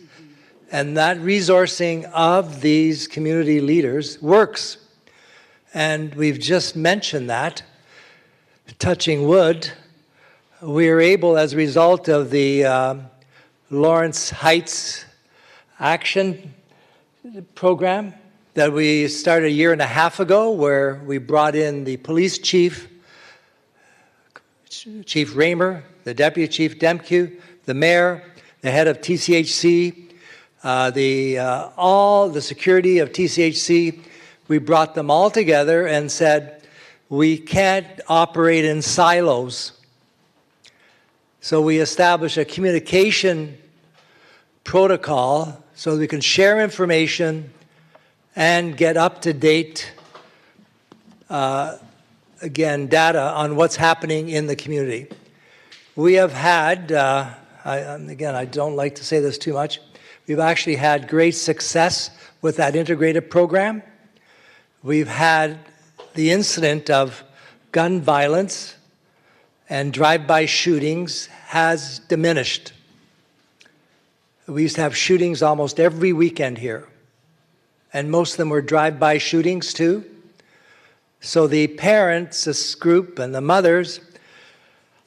And that resourcing of these community leaders works. And we've just mentioned that, touching wood, we are able, as a result of the Lawrence Heights Action Program that we started a year and a half ago, where we brought in the police chief, Chief Raymer, the deputy chief Demke, the mayor, the head of TCHC, all the security of TCHC. We brought them all together and said, we can't operate in silos. So we established a communication protocol so we can share information and get up-to-date, again, data on what's happening in the community. We have had, again, I don't like to say this too much, we've actually had great success with that integrated program. We've had the incident of gun violence and drive-by shootings has diminished. We used to have shootings almost every weekend here, and most of them were drive-by shootings too. So the parents, this group, and the mothers,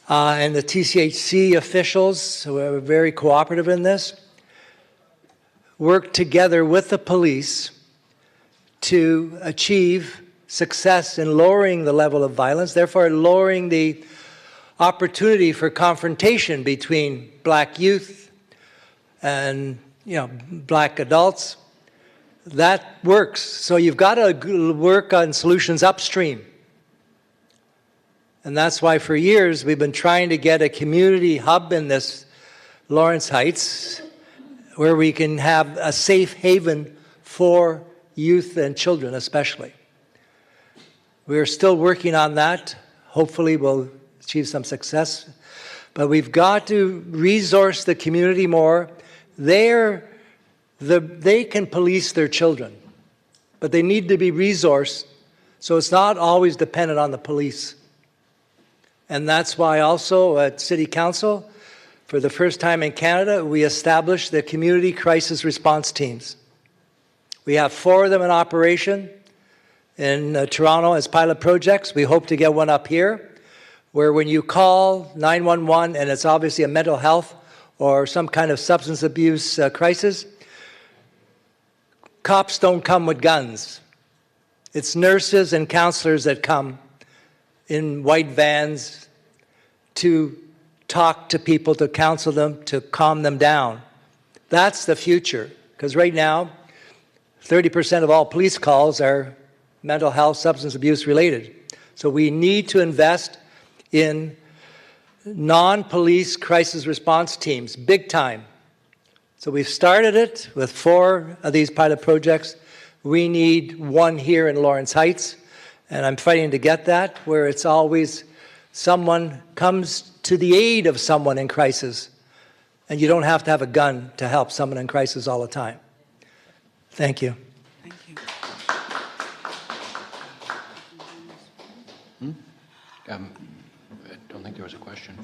and the TCHC officials, who are very cooperative in this, worked together with the police to achieve success in lowering the level of violence, therefore lowering the opportunity for confrontation between black youth and black adults. That works. So you've got to work on solutions upstream. And that's why for years we've been trying to get a community hub in this Lawrence Heights where we can have a safe haven for youth and children especially. We're still working on that. Hopefully we'll achieve some success. But we've got to resource the community more. They can police their children, but they need to be resourced so it's not always dependent on the police. And that's why also at City Council, for the first time in Canada, we established the community crisis response teams. We have 4 of them in operation in Toronto as pilot projects. We hope to get one up here, where when you call 911 and it's obviously a mental health or some kind of substance abuse crisis, cops don't come with guns. It's nurses and counselors that come in white vans to talk to people, to counsel them, to calm them down. That's the future, because right now, 30% of all police calls are mental health, substance abuse related. So we need to invest in non-police crisis response teams, big time. So we've started it with 4 of these pilot projects. We need 1 here in Lawrence Heights, and I'm fighting to get that, where it's always someone comes to the aid of someone in crisis, and you don't have to have a gun to help someone in crisis all the time. Thank you. Thank you. I don't think there was a question.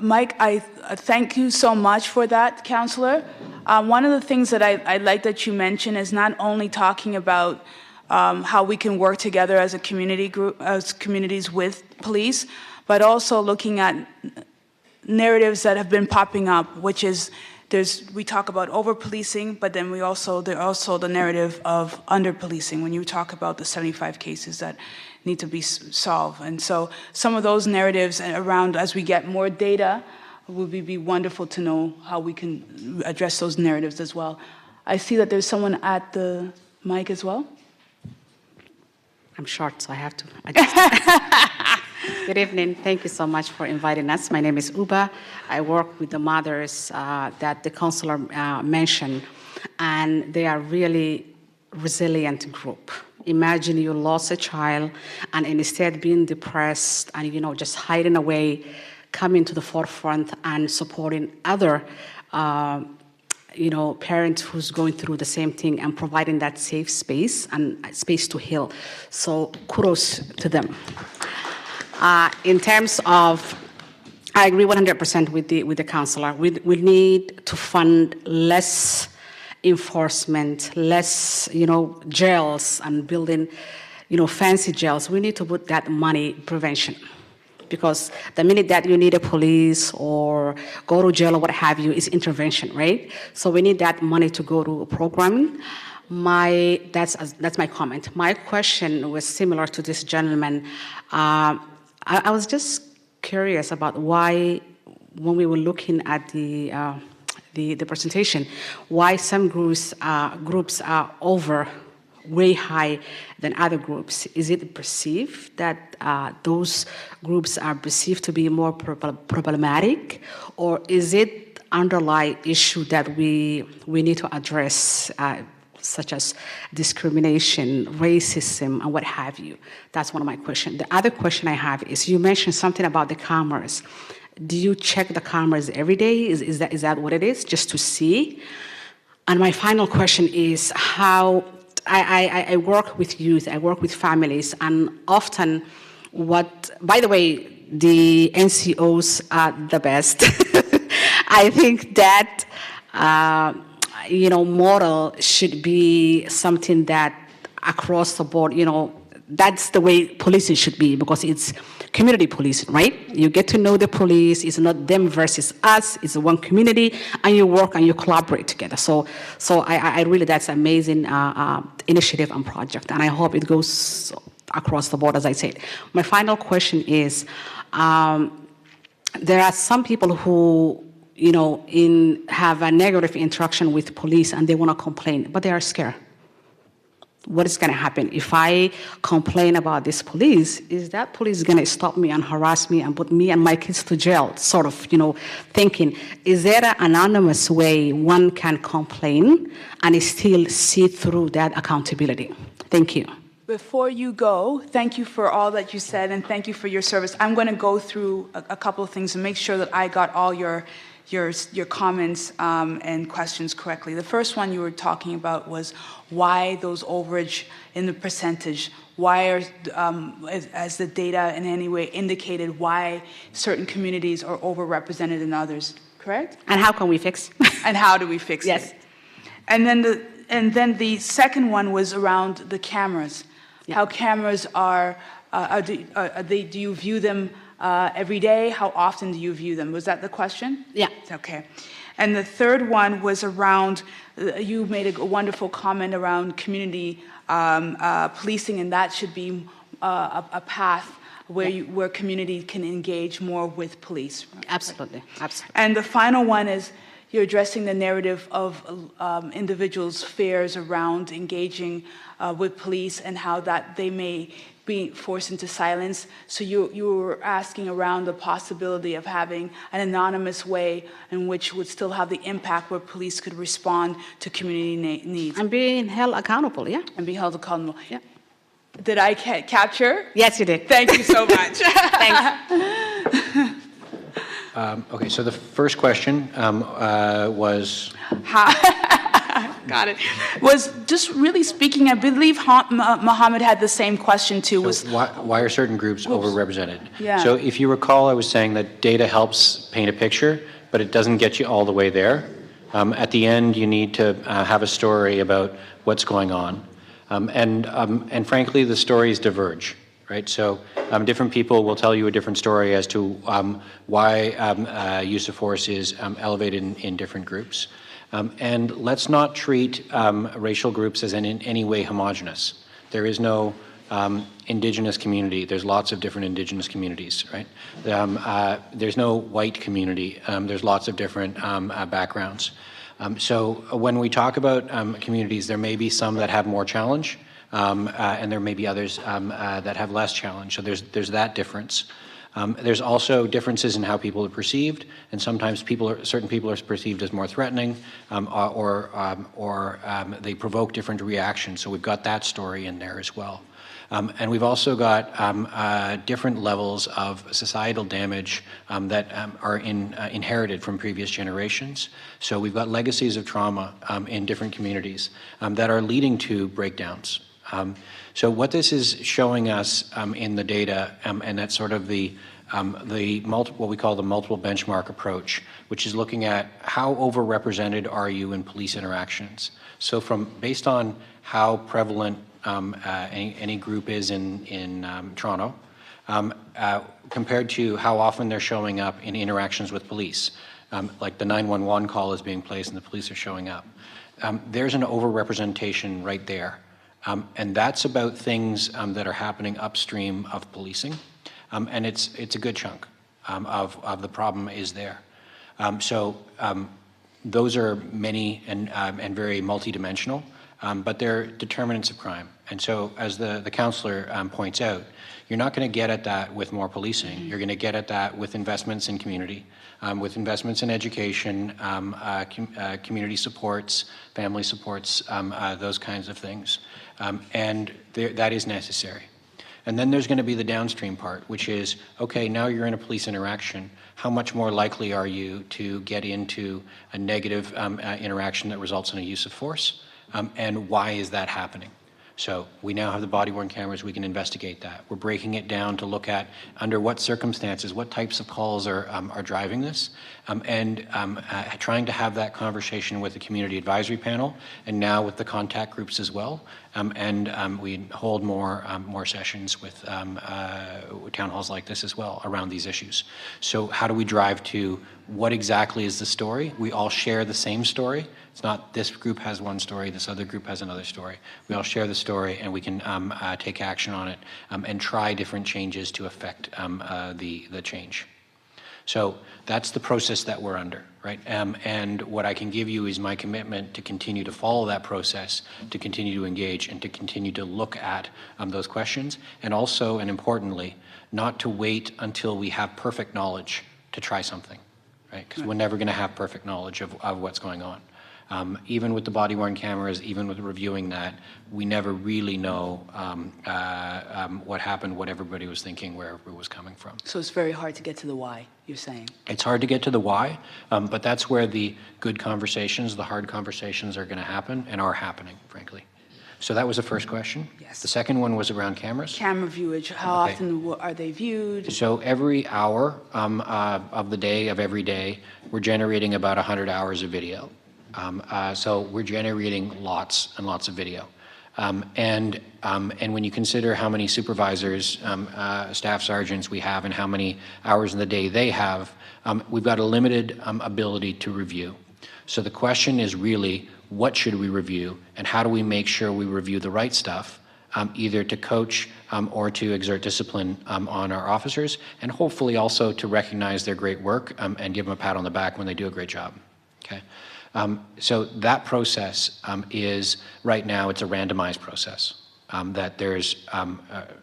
Mike, I thank you so much for that, Councillor. One of the things that I like that you mentioned is not only talking about how we can work together as a community group, as communities with police, but also looking at narratives that have been popping up, which is we talk about over-policing, but then there's also the narrative of under-policing when you talk about the 75 cases that need to be solved. And so some of those narratives around, as we get more data, would be wonderful to know how we can address those narratives as well. I see that there's someone at the mic as well. I'm short, so I have to adjust. Good evening. Thank you so much for inviting us. My name is Uba. I work with the mothers that the counselor mentioned, and they are really resilient group. Imagine you lost a child, and instead being depressed and just hiding away, coming to the forefront and supporting other parents who's going through the same thing and providing that safe space and space to heal. So kudos to them. In terms of, I agree 100% with the counselor. We need to fund less enforcement, less jails and building fancy jails. We need to put that money prevention. Because the minute that you need a police or go to jail or what have you, is intervention, right? So we need that money to go to programming. That's my comment. My question was similar to this gentleman. I was just curious about why, when we were looking at the presentation, why some groups are way high than other groups. Is it perceived that those groups are perceived to be more problematic, or is it underlying issue that we need to address, such as discrimination, racism, and what have you? That's one of my questions. The other question I have is, you mentioned something about the cameras. Do you check the cameras every day? Is that what it is, just to see? And my final question is how I work with youth, I work with families, and often by the way, the NCOs are the best. I think that, model should be something that across the board, that's the way policing should be, because it's community policing, right? You get to know the police. It's not them versus us. It's one community, and you work and you collaborate together. So I really, that's an amazing initiative and project, and I hope it goes across the board, as I said. My final question is, there are some people who, have a negative interaction with police and they want to complain, but they are scared. What is going to happen if I complain about this police? Is that police going to stop me and harass me and put me and my kids to jail? Sort of, thinking, is there an anonymous way one can complain and still see through that accountability? Thank you. Before you go, thank you for all that you said, and thank you for your service. I'm going to go through a couple of things and make sure that I got all your comments and questions correctly. The first one you were talking about was why those overage in the percentage. Why are, as the data in any way indicated, why certain communities are overrepresented than others, correct? And how can we fix? And how do we fix yes. it? And then the second one was around the cameras. Yeah. How cameras are do you view them every day? How often do you view them? Was that the question? Yeah. Okay. And the third one was around, you made a wonderful comment around community policing, and that should be a path where community can engage more with police. Absolutely. Absolutely. And the final one is, you're addressing the narrative of individuals' fears around engaging with police and how that they may be forced into silence. So you were asking around the possibility of having an anonymous way in which would still have the impact where police could respond to community needs. I'm being held accountable, yeah? And be held accountable. Yeah. Did I capture? Yes, you did. Thank you so much. Thanks. Okay, so the first question was, Got it. Was just really speaking, I believe Mohammed had the same question too. Was so why are certain groups overrepresented? Yeah. So if you recall, I was saying that data helps paint a picture, but it doesn't get you all the way there. At the end, you need to have a story about what's going on. And frankly, the stories diverge, right? So different people will tell you a different story as to why use of force is elevated in different groups. And let's not treat racial groups as in any way homogenous. There is no indigenous community. There's lots of different indigenous communities, right? There's no white community. There's lots of different backgrounds. So when we talk about communities, there may be some that have more challenge, and there may be others that have less challenge. So there's that difference. There's also differences in how people are perceived, and sometimes certain people are perceived as more threatening, or they provoke different reactions. So we've got that story in there as well. And we've also got different levels of societal damage that are inherited from previous generations. So we've got legacies of trauma in different communities that are leading to breakdowns. So what this is showing us in the data, and that's sort of what we call the multiple benchmark approach, which is looking at how overrepresented are you in police interactions. So based on how prevalent any group is in Toronto, compared to how often they're showing up in interactions with police, like the 911 call is being placed and the police are showing up. There's an overrepresentation right there. And that's about things that are happening upstream of policing. And it's a good chunk of the problem is there. So those are many and very multidimensional, but they're determinants of crime. And so as the counselor points out, you're not going to get at that with more policing. You're going to get at that with investments in community, with investments in education, community supports, family supports, those kinds of things. And that is necessary. And then there's going to be the downstream part, which is, okay, now you're in a police interaction. How much more likely are you to get into a negative interaction that results in a use of force? And why is that happening? So we now have the body-worn cameras, we can investigate that. We're breaking it down to look at under what circumstances, what types of calls are driving this, and trying to have that conversation with the community advisory panel, and now with the contact groups as well. And we hold more sessions with town halls like this as well around these issues. So how do we drive to what exactly is the story? We all share the same story. It's not this group has one story, this other group has another story. We all share the story and we can take action on it and try different changes to affect the change. So that's the process that we're under, right? And what I can give you is my commitment to continue to follow that process, to continue to engage, and to continue to look at those questions, and also, and importantly, not to wait until we have perfect knowledge to try something, right? Because we're never going to have perfect knowledge of what's going on. Even with the body-worn cameras, even with reviewing that, we never really know what happened, what everybody was thinking, where it was coming from. So it's very hard to get to the why, you're saying? It's hard to get to the why, but that's where the good conversations, the hard conversations are going to happen and are happening, frankly. So that was the first question. Yes. The second one was around cameras. Camera viewage, how often are they viewed? So every hour of the day, of every day, we're generating about 100 hours of video. So we're generating lots and lots of video. And when you consider how many supervisors, staff sergeants we have and how many hours in the day they have, we've got a limited ability to review. So the question is really, what should we review and how do we make sure we review the right stuff, either to coach or to exert discipline on our officers, and hopefully also to recognize their great work and give them a pat on the back when they do a great job. Okay. So that process is, right now, it's a randomized process. That there's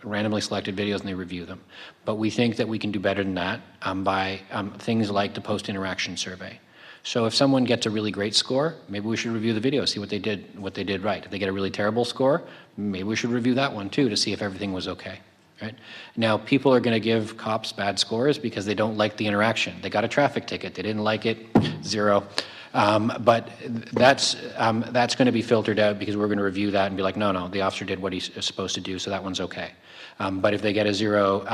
randomly selected videos and they review them. But we think that we can do better than that by things like the post-interaction survey. So if someone gets a really great score, maybe we should review the video, see what they did right. If they get a really terrible score, maybe we should review that one too to see if everything was okay. Right? Now, people are going to give cops bad scores because they don't like the interaction. They got a traffic ticket, they didn't like it, 0. But that's going to be filtered out because we're going to review that and be like, no, the officer did what he's supposed to do, so that one's okay. But if they get a 0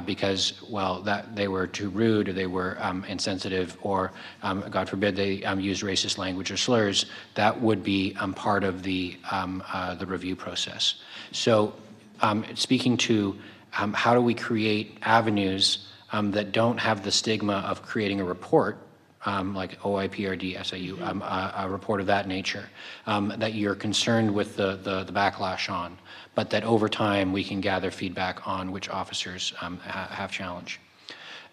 because, well, that they were too rude or they were insensitive or, God forbid, they used racist language or slurs, that would be part of the review process. So speaking to how do we create avenues that don't have the stigma of creating a report, like OIPRD, SIU, a report of that nature, that you're concerned with the backlash on, but that over time we can gather feedback on which officers have challenge.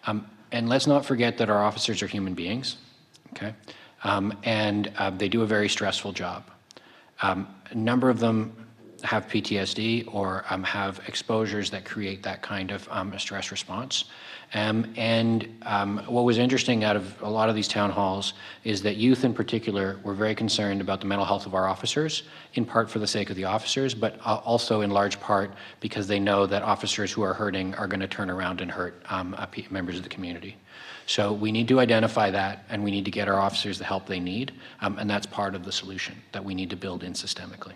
And let's not forget that our officers are human beings, okay? And they do a very stressful job. A number of them have PTSD or have exposures that create that kind of stress response. What was interesting out of a lot of these town halls is that youth in particular were very concerned about the mental health of our officers, in part for the sake of the officers, but also in large part because they know that officers who are hurting are going to turn around and hurt members of the community. So we need to identify that, and we need to get our officers the help they need, and that's part of the solution that we need to build in systemically.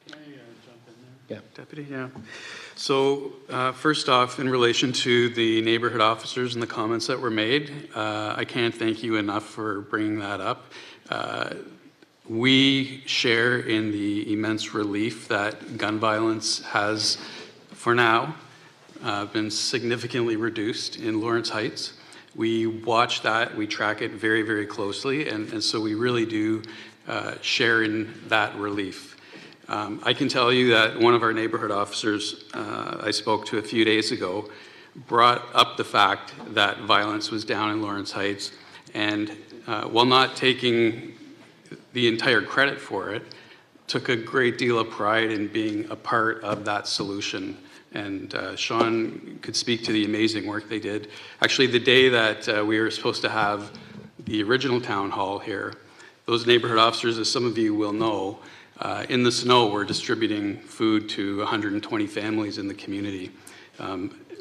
Can I jump in there? Yeah. Deputy, yeah. So first off, in relation to the neighborhood officers and the comments that were made, I can't thank you enough for bringing that up. We share in the immense relief that gun violence has, for now, been significantly reduced in Lawrence Heights. We watch that, we track it very, very closely, and so we really do share in that relief. I can tell you that one of our neighborhood officers I spoke to a few days ago brought up the fact that violence was down in Lawrence Heights, and while not taking the entire credit for it, took a great deal of pride in being a part of that solution. And Sean could speak to the amazing work they did. Actually, the day that we were supposed to have the original town hall here, those neighborhood officers, as some of you will know, in the snow were distributing food to 120 families in the community.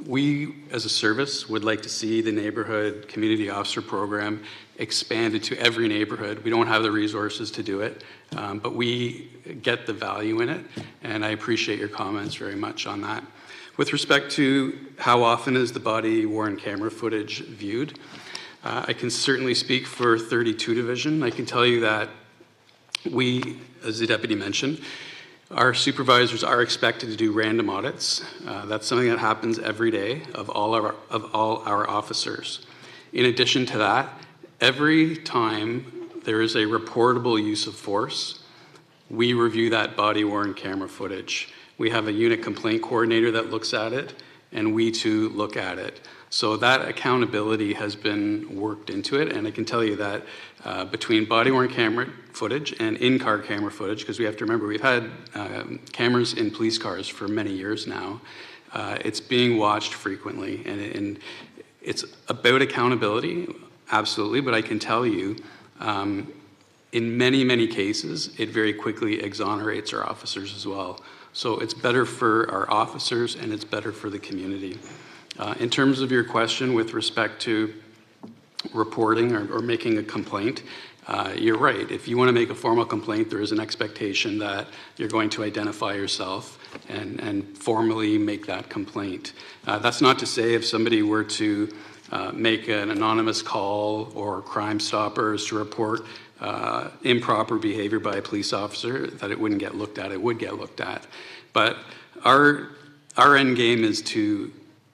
We, as a service, would like to see the neighborhood community officer program expanded to every neighborhood. We don't have the resources to do it, but we get the value in it, and I appreciate your comments very much on that. With respect to how often is the body-worn camera footage viewed, I can certainly speak for 32 Division. I can tell you that we, as the deputy mentioned, our supervisors are expected to do random audits. That's something that happens every day of all our officers. In addition to that, every time there is a reportable use of force, we review that body-worn camera footage. We have a unit complaint coordinator that looks at it, and we too look at it. So that accountability has been worked into it, and I can tell you that between body-worn camera footage and in-car camera footage, because we have to remember we've had cameras in police cars for many years now, it's being watched frequently, and it's about accountability, absolutely, but I can tell you in many, many cases, it very quickly exonerates our officers as well. So it's better for our officers and it's better for the community. In terms of your question with respect to reporting or making a complaint, you're right. If you want to make a formal complaint, there is an expectation that you're going to identify yourself and formally make that complaint. That's not to say if somebody were to make an anonymous call or Crime Stoppers to report improper behavior by a police officer that it wouldn't get looked at. It would get looked at. But our end game is to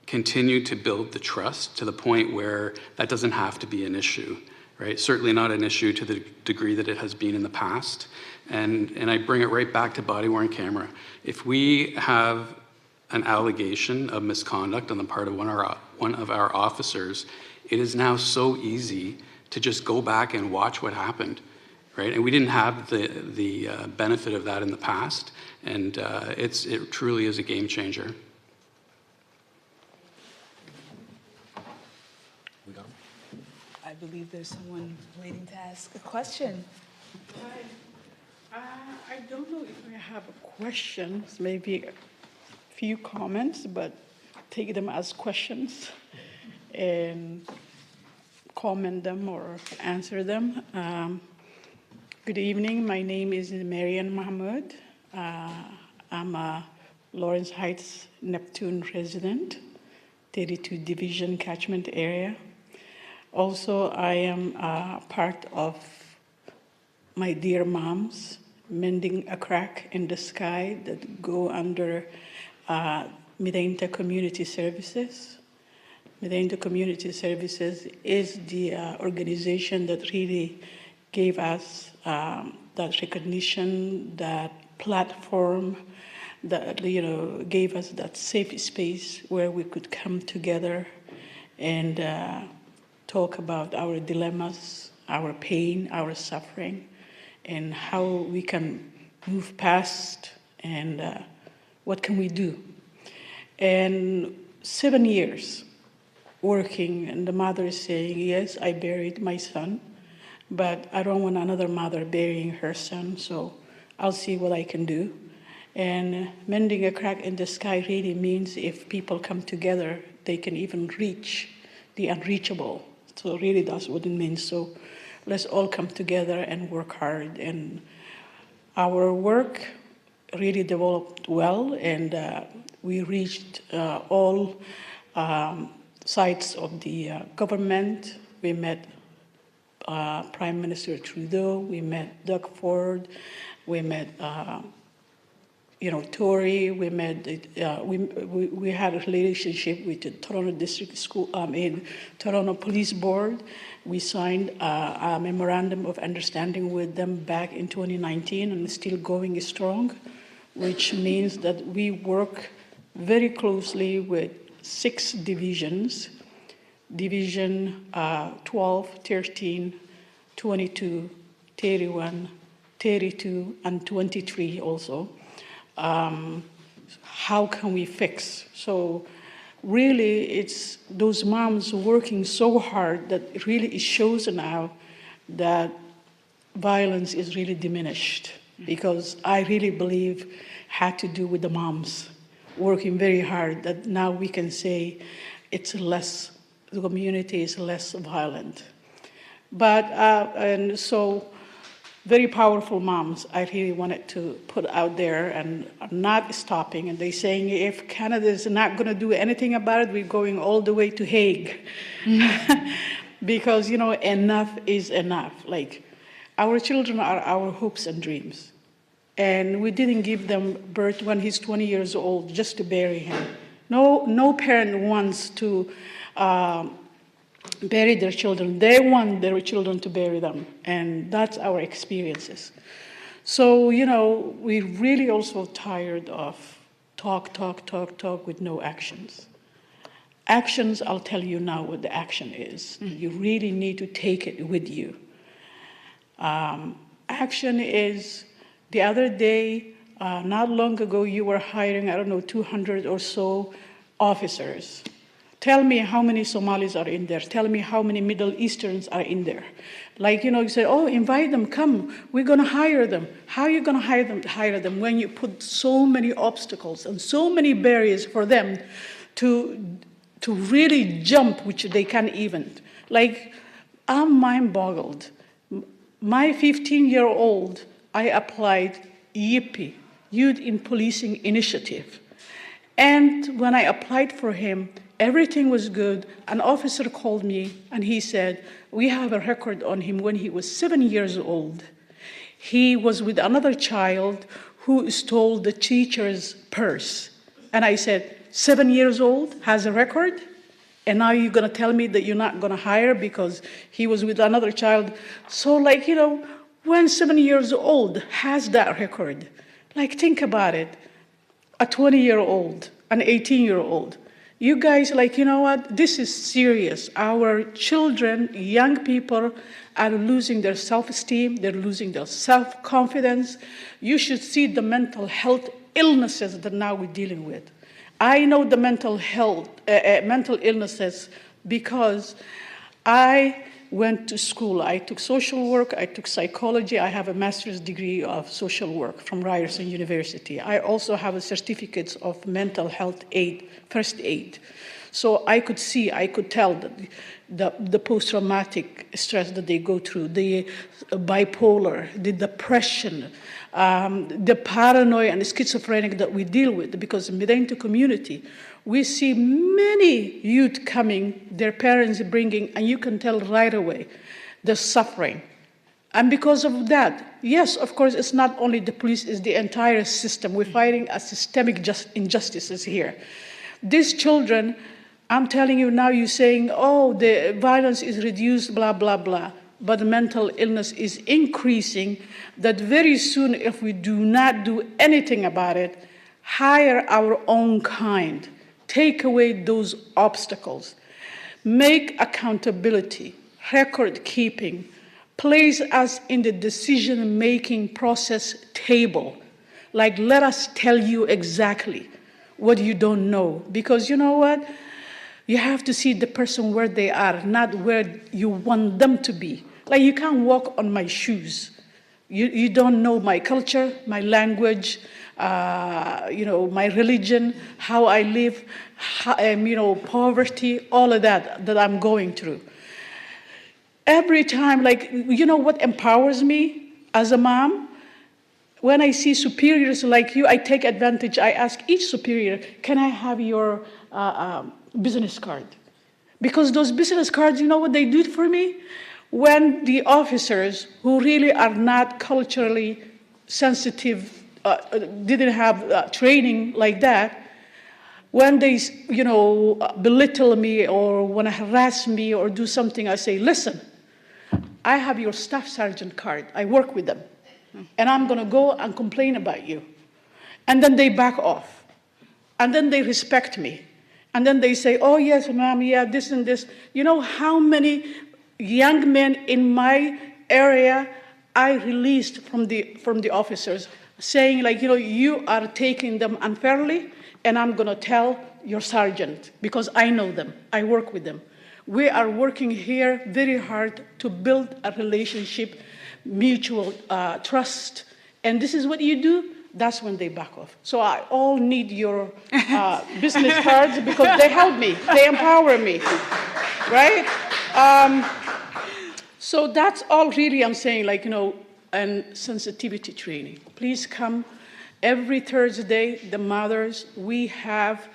continue to build the trust to the point where that doesn't have to be an issue, right? Certainly not an issue to the degree that it has been in the past. And I bring it right back to body-worn camera. If we have an allegation of misconduct on the part of one of our officers, it is now so easy to just go back and watch what happened, right? And we didn't have the benefit of that in the past, and it truly is a game changer. I believe there's someone waiting to ask a question. Hi. I don't know if I have a question, maybe a few comments, but take them as questions and comment them or answer them. Good evening. My name is Marian Mahmoud. I'm a Lawrence Heights Neptune resident, 32 Division catchment area. Also, I am part of my dear moms, Mending a Crack in the Sky, that go under Midenta Community Services. Midenta Community Services is the organization that really gave us that recognition, that platform, that gave us that safe space where we could come together and talk about our dilemmas, our pain, our suffering, and how we can move past and what can we do. And 7 years working, and the mother is saying, yes, I buried my son, but I don't want another mother burying her son, so I'll see what I can do. And Mending a Crack in the Sky really means if people come together, they can even reach the unreachable. So really that's what it means. So let's all come together and work hard. And our work really developed well, and we reached all sides of the government. We met Prime Minister Trudeau, we met Doug Ford, we met Tory, we met, we had a relationship with the Toronto District School, Toronto Police Board. We signed a memorandum of understanding with them back in 2019, and it's still going strong, which means that we work very closely with 6 divisions, Division 12, 13, 22, 31, 32, and 23 also. How can we fix? So really it's those moms working so hard that really it shows now that violence is really diminished, because I really believe had to do with the moms working very hard, that now we can say it's less, the community is less violent. But, and so, very powerful moms I really wanted to put out there and are not stopping. And they're saying if Canada is not going to do anything about it, we're going all the way to Hague. Because, enough is enough. Like, our children are our hopes and dreams. And we didn't give them birth when he's 20 years old just to bury him. No parent wants to bury their children. They want their children to bury them, and that's our experiences. So, we're really also tired of talk with no actions. Actions, I'll tell you now what the action is. You really need to take it with you. Action is, the other day, not long ago, you were hiring, 200 or so officers. Tell me how many Somalis are in there. Tell me how many Middle Easterns are in there. Like, you say, oh, invite them, come. We're going to hire them. How are you going to hire them when you put so many obstacles and so many barriers for them to really jump, which they can't even. Like, I'm mind-boggled. My 15-year-old, I applied YIPI, Youth in Policing Initiative. And when I applied for him, everything was good. An officer called me and he said, we have a record on him when he was 7 years old. He was with another child who stole the teacher's purse. And I said, 7 years old, has a record? And now you're gonna tell me that you're not gonna hire because he was with another child? So when 7 years old has that record, think about it. A 20-year-old, an 18-year-old, You guys, like, you know what? This is serious. Our children, young people, are losing their self-esteem. They're losing their self-confidence. You should see the mental health illnesses that now we're dealing with. I know the mental illnesses because I went to school. I took social work, I took psychology. I have a master's degree of social work from Ryerson University. I also have a certificate of mental health aid, first aid. So I could see, I could tell that the post-traumatic stress that they go through, the bipolar, the depression, the paranoia and the schizophrenic that we deal with, because in the Medellin community, we see many youth coming, their parents bringing, and you can tell right away the suffering. And because of that, yes, of course, it's not only the police, it's the entire system. We're fighting a systemic injustices here. These children, I'm telling you now, you're saying, oh, the violence is reduced, blah, blah, blah. But the mental illness is increasing, that very soon, if we do not do anything about it, hire our own kind, take away those obstacles, make accountability, record keeping, place us in the decision-making process table. Like, let us tell you exactly what you don't know. Because you know what? You have to see the person where they are, not where you want them to be. Like, you can't walk on my shoes. You don't know my culture, my language, my religion, how I live, poverty, all of that I'm going through. Every time, like, you know what empowers me as a mom? When I see superiors like you, I take advantage. I ask each superior, can I have your business card? Because those business cards, you know what they do for me? When the officers who really are not culturally sensitive, didn't have training like that, when they, belittle me or want to harass me or do something, I say, listen, I have your staff sergeant card. I work with them. And I'm going to go and complain about you. And then they back off. And then they respect me. And then they say, oh, yes, ma'am, yeah, this and this. You know how many young men in my area I released from the officers, saying, like, you are taking them unfairly, and I'm going to tell your sergeant, because I know them. I work with them. We are working here very hard to build a relationship, mutual trust. And this is what you do, that's when they back off. So I all need your business cards, because they help me, they empower me, right? So that's all really I'm saying, like, and sensitivity training. Please come every Thursday, the mothers, we have,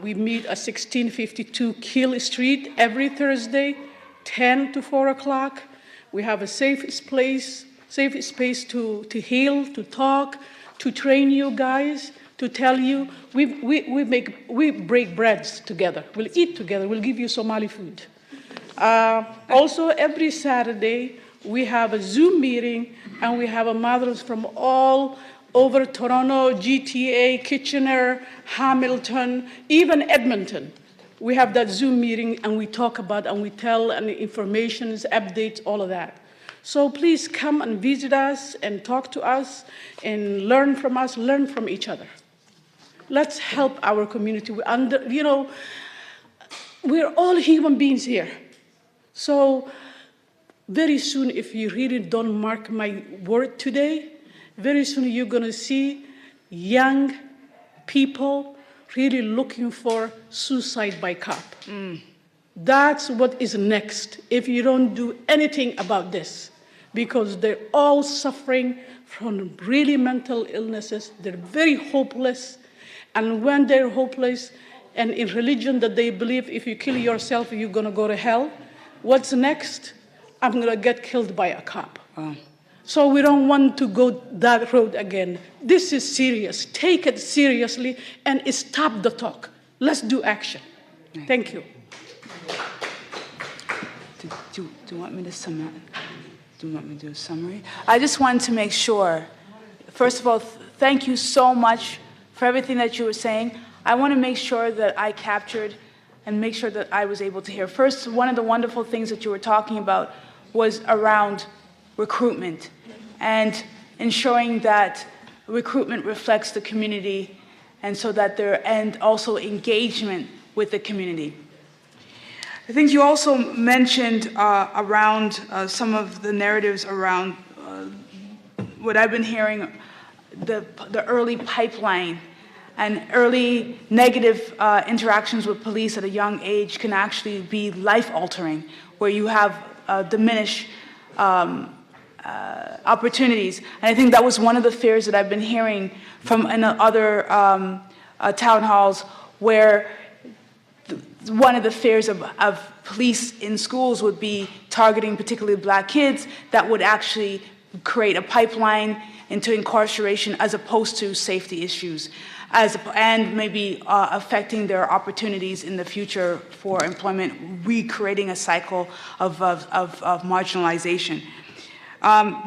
we meet at 1652 Kill Street every Thursday, 10 to 4 o'clock. We have a safe space to heal, to talk, to train you guys, to tell you, we break breads together. We'll eat together, we'll give you Somali food. Also, every Saturday, we have a Zoom meeting, and we have mothers from all over Toronto, GTA, Kitchener, Hamilton, even Edmonton. We have that Zoom meeting, and we talk about, and we tell, and information, updates, all of that. So please come and visit us, and talk to us, and learn from us, learn from each other. Let's help our community. We're all human beings here. So very soon, if you really don't mark my word today, very soon you're going to see young people really looking for suicide by cop. That's what is next if you don't do anything about this, because they're all suffering from really mental illnesses. They're very hopeless. And when they're hopeless, and in religion that they believe if you kill yourself, you're going to go to hell, what's next? I'm going to get killed by a cop. So we don't want to go that road again. This is serious. Take it seriously and stop the talk. Let's do action. Thank you. Do you want me to summarize? Do you want me to do a summary? I just wanted to make sure, first of all, thank you so much for everything that you were saying. I want to make sure that I captured and make sure that I was able to hear. First, one of the wonderful things that you were talking about was around recruitment and ensuring that recruitment reflects the community and so that and also engagement with the community. I think you also mentioned around some of the narratives around what I've been hearing, the early pipeline and early negative interactions with police at a young age can actually be life-altering, where you have diminished opportunities. And I think that was one of the fears that I've been hearing from in other town halls, where one of the fears of police in schools would be targeting particularly Black kids that would actually create a pipeline into incarceration as opposed to safety issues, and maybe affecting their opportunities in the future for employment, recreating a cycle of marginalization.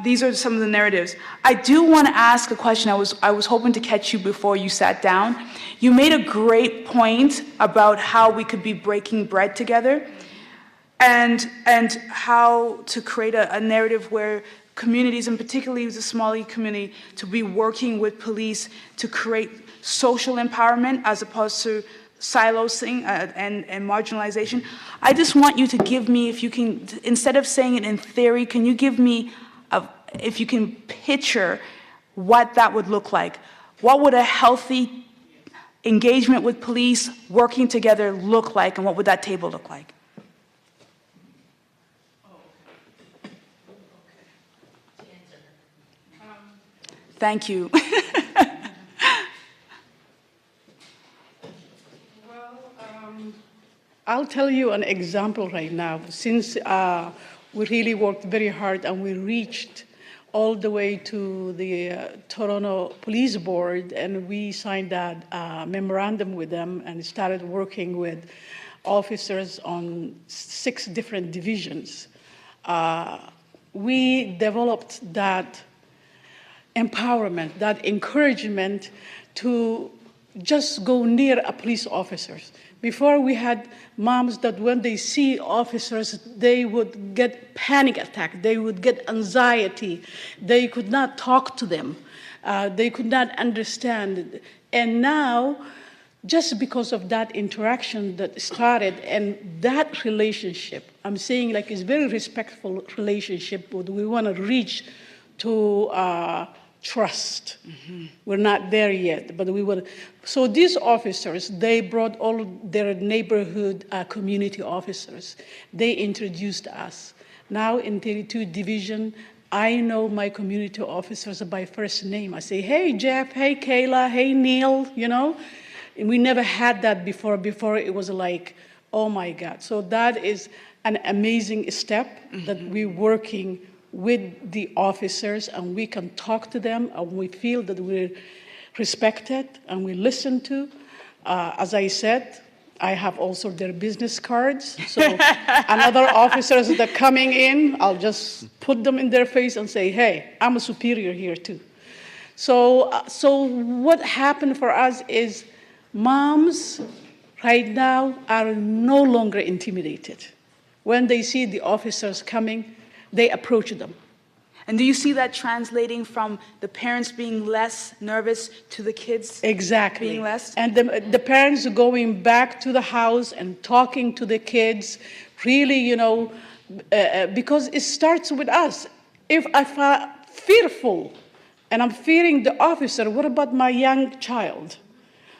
These are some of the narratives. I do want to ask a question. I was hoping to catch you before you sat down. You made a great point about how we could be breaking bread together, and how to create a narrative where communities, and particularly the Somali community, to be working with police to create social empowerment as opposed to silencing and marginalization. I just want you to give me, if you can, instead of saying it in theory, can you give me, if you can picture what that would look like? What would a healthy engagement with police, working together, look like, and what would that table look like? Thank you. I'll tell you an example right now. Since we really worked very hard and we reached all the way to the Toronto Police Board, and we signed that memorandum with them and started working with officers on 6 different divisions. We developed that empowerment, that encouragement to just go near a police officer. Before, we had moms that when they see officers, they would get panic attack, they would get anxiety, they could not talk to them, they could not understand. And now, just because of that interaction that started and that relationship, I'm saying like it's very respectful relationship, but we want to reach to trust. Mm-hmm. We're not there yet, but we will. So these officers, they brought all their neighborhood community officers. They introduced us. Now in 32 Division, I know my community officers by first name. I say, hey, Jeff, hey, Kayla, hey, Neil, you know? And we never had that before. Before it was like, oh my God. So that is an amazing step that we're working with the officers, and we can talk to them, and we feel that we're respected and we listen to. As I said, I have also their business cards. So another officers that are coming in, I'll just put them in their face and say, hey, I'm a superior here too. So what happened for us is moms right now are no longer intimidated. When they see the officers coming, they approach them. And do you see that translating from the parents being less nervous to the kids exactly. being less? And the parents going back to the house and talking to the kids, really, you know, because it starts with us. If I feel fearful and I'm fearing the officer, what about my young child?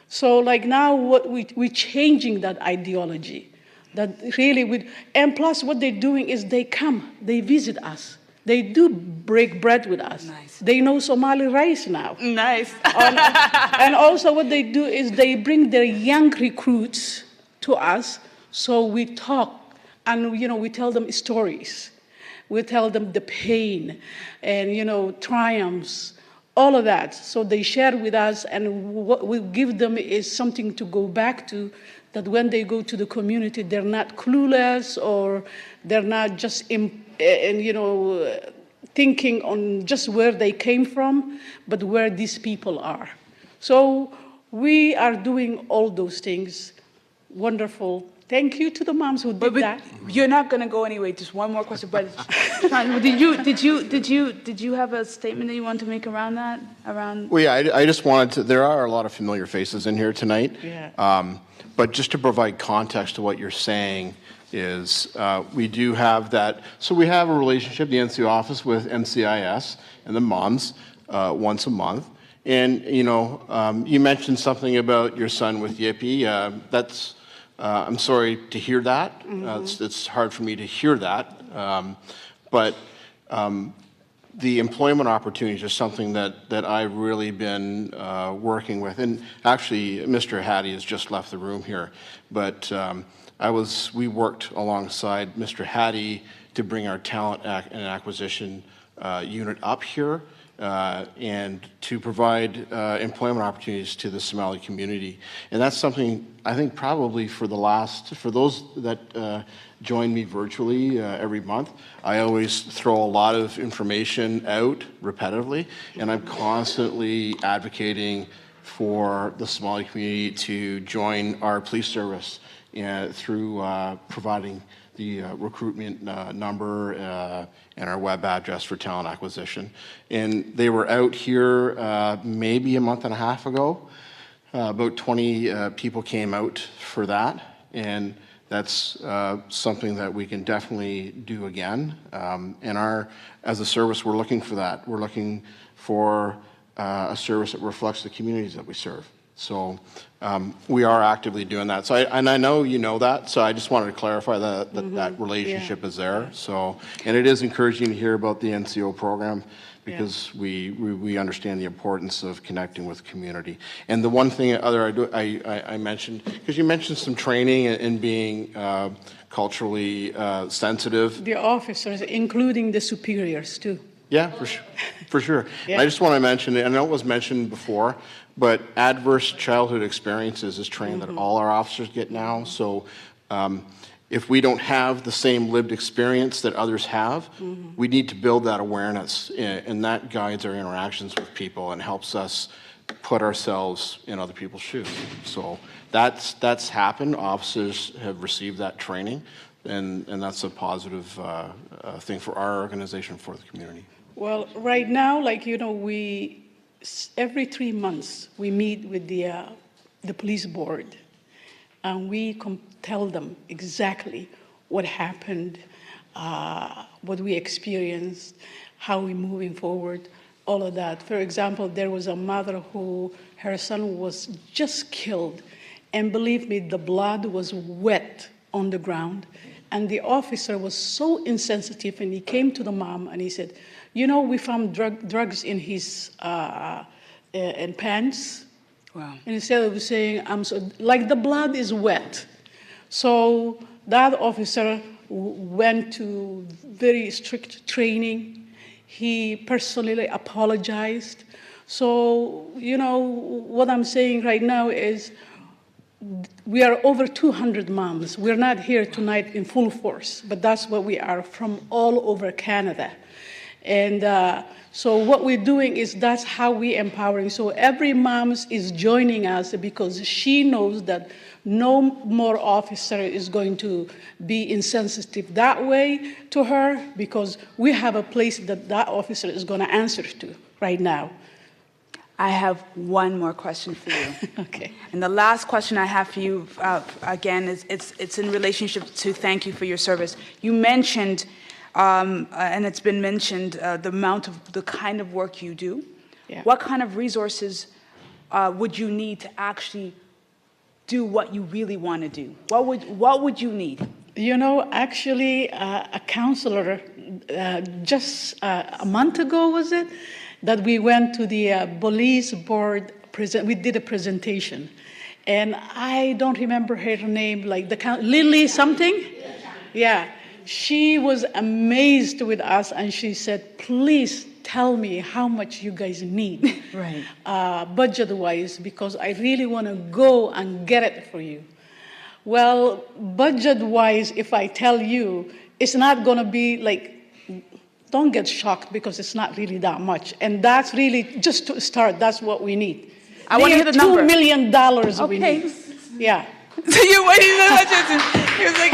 So like now we're changing that ideology. That really and plus what they're doing is they come, they visit us. They do break bread with us. Nice. They know Somali rice now. Nice. And also what they do is they bring their young recruits to us, so we talk and, you know, we tell them stories. We tell them the pain and, you know, triumphs, all of that. So they share with us, and what we give them is something to go back to, that when they go to the community, they're not clueless, or they're not just, thinking on just where they came from, but where these people are. So we are doing all those things. Wonderful. Thank you to the moms who did that. You're not going to go anyway. Just one more question. But Sean, did you have a statement that you want to make around that? Well, yeah, I just wanted to. There are a lot of familiar faces in here tonight. Yeah. But just to provide context to what you're saying is we do have that. So we have a relationship, the NCO office, with NCIS and the moms once a month. And you mentioned something about your son with Yippee. That's. I'm sorry to hear that. It's hard for me to hear that. But the employment opportunities are something that I've really been working with. And actually, Mr. Hattie has just left the room here. But we worked alongside Mr. Hattie to bring our talent and acquisition unit up here. And to provide employment opportunities to the Somali community. And that's something I think probably for those that join me virtually every month, I always throw a lot of information out repetitively, and I'm constantly advocating for the Somali community to join our police service through providing the recruitment number and our web address for talent acquisition. And they were out here maybe a month and a half ago. About 20 people came out for that. And that's something that we can definitely do again. And as a service, we're looking for that. We're looking for a service that reflects the communities that we serve. So we are actively doing that. So I know you know that, so I just wanted to clarify that relationship is there. So, and it is encouraging to hear about the NCO program because we understand the importance of connecting with the community. And the one thing I mentioned, because you mentioned some training and being culturally sensitive. The officers, including the superiors too. Yeah, for sure. Yeah. I just want to mention, I know it was mentioned before, but adverse childhood experiences is training that all our officers get now. So if we don't have the same lived experience that others have, we need to build that awareness, and that guides our interactions with people and helps us put ourselves in other people's shoes. So that's happened. Officers have received that training, and that's a positive thing for our organization, for the community. Well, right now, every 3 months, we meet with the police board, and we tell them exactly what happened, what we experienced, how we're moving forward, all of that. For example, there was a mother who, her son was just killed, and believe me, the blood was wet on the ground, and the officer was so insensitive, and he came to the mom and he said, we found drugs in his in pants. Wow. And instead of saying, the blood is wet. So that officer went to very strict training. He personally apologized. So, what I'm saying right now is we are over 200 moms. We're not here tonight in full force, but that's what we are from all over Canada. And so what we're doing is that's how we're empowering. So every mom is joining us because she knows that no more officer is going to be insensitive that way to her, because we have a place that officer is going to answer to right now. I have one more question for you. Okay. And the last question I have for you, again, is it's in relationship to thank you for your service. You mentioned, and it's been mentioned, the kind of work you do. Yeah. What kind of resources would you need to actually do what you really want to do? What would you need? Actually, a counselor just a month ago, was it, that we went to the police board, we did a presentation. And I don't remember her name, Lily something? Yeah. She was amazed with us, and she said, please tell me how much you guys need, right? Budget-wise, because I really want to go and get it for you. Well, budget-wise, if I tell you, it's not going to be don't get shocked, because it's not really that much. And that's really, just to start, that's what we need. I want to hear the number. $2 million we Okay. need. Yeah. So you waiting so much? He was like,